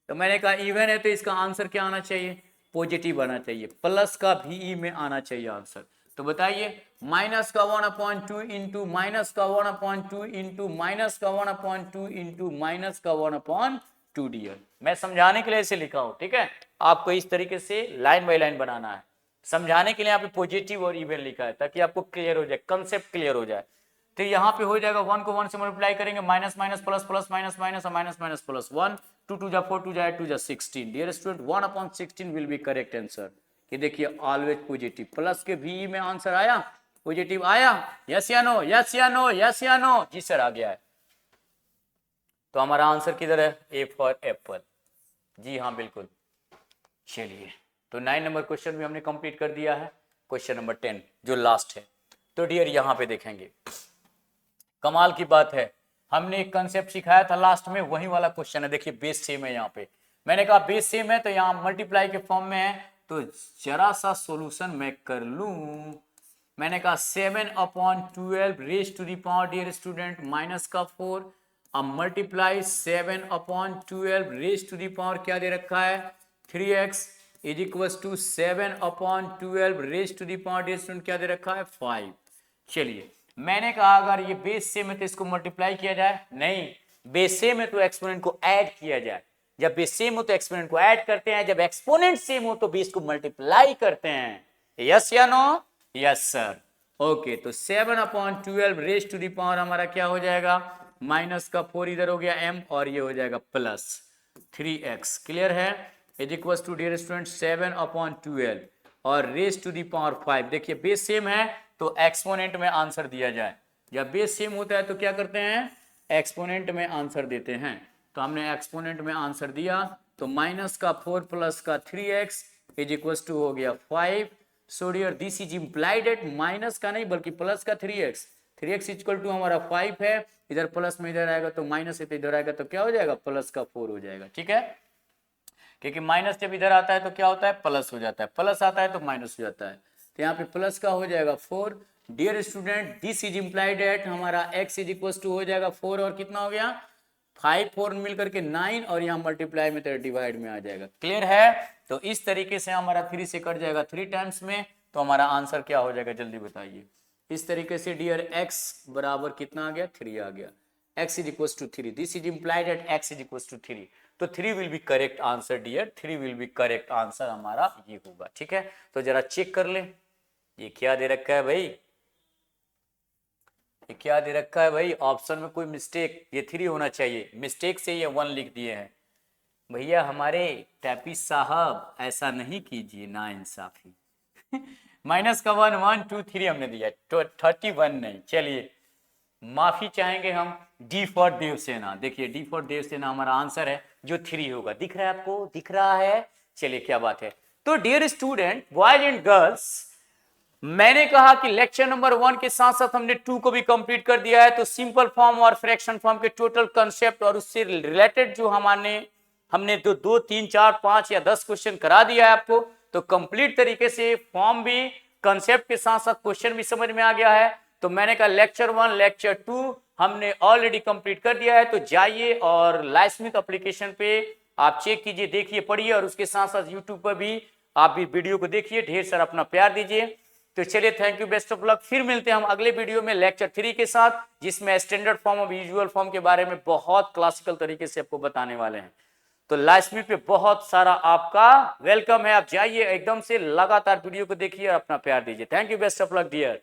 तो मैंने कहा इवन है तो इसका आंसर क्या आना चाहिए, पॉजिटिव आना चाहिए, प्लस का भी में आना चाहिए आंसर। तो बताइए माइनस का 1/2 इंटू माइनस का 1/2 इंटू माइनस का 1/2 इंटू माइनस का 1/2 डियर, मैं समझाने के लिए इसे लिखा हूं, ठीक है। आपको इस तरीके से लाइन बाय लाइन बनाना है, समझाने के लिए यहाँ पे पॉजिटिव और इवन लिखा है ताकि आपको क्लियर हो जाए, कंसेप्ट क्लियर हो जाए। तो यहाँ पे हो जाएगा 1 को 1 से मल्टीप्लाई करेंगे, minus minus plus plus minus minus और माइनस माइनस प्लस 1, 2 2 जा 4, 2 जा 8, 2 जा 16। Dear student 1/16 will be correct answer. ये देखिए ऑलवेज पॉजिटिव, प्लस के भी में आंसर आया, पॉजिटिव आया, यस या नो, यस या नो, यस या नो, जी सर आ गया है। तो हमारा आंसर किधर है, ए फॉर एप्पल, जी हाँ बिल्कुल। चलिए तो 9 नंबर क्वेश्चन भी हमने कंप्लीट कर दिया है। क्वेश्चन नंबर 10 जो लास्ट है, तो डियर यहाँ पे देखेंगे, कमाल की बात है, हमने एक कंसेप्ट सिखाया था लास्ट में, वही वाला क्वेश्चन है। देखिए बेस सेम है, यहाँ पे मैंने कहा बेस सेम है तो यहाँ मल्टीप्लाई के फॉर्म में है, तो जरा सा सोल्यूशन मैं कर लूं। मैंने कहा 7/12 raise to the power dear student minus का 4, अब multiply 7/12 raise to the power क्या दे रखा है 3x is equal to 7/12 raise to the power dear student क्या दे रखा है 5। चलिए मैंने कहा अगर ये बेस सेम है तो इसको मल्टीप्लाई किया जाए, नहीं बेस सेम है तो एक्सपोनेंट को ऐड किया जाए। जब बेस सेम हो तो एक्सपोनेंट को ऐड करते हैं, जब एक्सपोनेंट सेम हो तो बेस को मल्टीप्लाई करते हैं। यस या नो, यस सर। ओके तो 7/12 रेज टू द पावर हमारा क्या हो जाएगा, माइनस का 4 इधर हो गया m और ये हो जाएगा प्लस 3x, क्लियर है, is equal to dear student 7/12 और रेज टू द पावर 5। देखिए बेस सेम है तो एक्सपोनेंट में आंसर दिया जाए, जब बेस सेम होता है तो क्या करते हैं एक्सपोनेंट में आंसर देते हैं। तो हमने एक्सपोनेंट में आंसर दिया, तो माइनस का 4 प्लस का 3x इज इक्वल टू हो गया 5। So dear this is implied at, minus का नहीं बल्कि प्लस का 3x, 3x इक्वल टू हमारा 5 है, इधर प्लस में इधर आएगा तो माइनस है, तो इधर आएगा तो क्या हो जाएगा प्लस का 4 हो जाएगा, ठीक है। क्योंकि माइनस जब इधर आता है तो क्या होता है प्लस हो जाता है, प्लस आता है तो माइनस हो जाता है, तो यहाँ पे प्लस का हो जाएगा 4। Dear student this is implied at हमारा x इज इक्वल टू हो जाएगा 4 और कितना हो गया 5 4 मिलकर के 9 और यहाँ मल्टीप्लाई में तो डिवाइड में आ जाएगा, क्लियर है। तो इस तरीके से हमारा 3 से कट जाएगा 3 टाइम्स में, तो हमारा आंसर क्या हो जाएगा जल्दी बताइए। इस तरीके से डियर x बराबर कितना आ गया 3 आ गया, x is equal to 3, this is implied at x is equal to 3, तो 3 will be correct answer dear, 3 will be correct answer हमारा ये होगा, ठीक है। तो जरा चेक कर ले, ये क्या दे रखा है भाई, ये क्या दे रखा है भाई, ऑप्शन में कोई मिस्टेक, ये 3 होना चाहिए, मिस्टेक से ये 1 लिख दिए हैं। भैया हमारे टैपी साहब ऐसा नहीं कीजिए ना इंसाफी माइनस का 1 1 2 3 हमने दिया, तो 31 नहीं। चलिए माफी चाहेंगे हम, डी फॉर देवसेना, देखिए डी फॉर देवसेना हमारा आंसर है जो 3 होगा, दिख रहा है आपको, दिख रहा है। चलिए क्या बात है। तो dear student boys and girls, मैंने कहा कि लेक्चर नंबर 1 के साथ साथ हमने 2 को भी कंप्लीट कर दिया है, तो सिंपल फॉर्म और फ्रैक्शन फॉर्म के टोटल कंसेप्ट और उससे रिलेटेड जो हमने 2 3 4 5 या 10 क्वेश्चन करा दिया है आपको, तो कंप्लीट तरीके से फॉर्म भी कंसेप्ट के साथ साथ क्वेश्चन भी समझ में आ गया है। तो मैंने कहा लेक्चर 1 लेक्चर 2 हमने ऑलरेडी कंप्लीट कर दिया है, तो जाइए और लाइस्मिथ एप्लीकेशन पे आप चेक कीजिए, देखिए, पढ़िए, और उसके साथ साथ यूट्यूब पर भी आप भी वीडियो को देखिए, ढेर सारा अपना प्यार दीजिए। तो चलिए thank you, best of luck, फिर मिलते हैं हम अगले वीडियो में लेक्चर 3 के साथ, जिसमें स्टैंडर्ड फॉर्म और यूजुअल फॉर्म के बारे में बहुत क्लासिकल तरीके से आपको बताने वाले हैं। तो लाइस्मिथ पे बहुत सारा आपका वेलकम है, आप जाइए एकदम से लगातार वीडियो को देखिए और अपना प्यार दीजिए। Thank you, best of luck dear.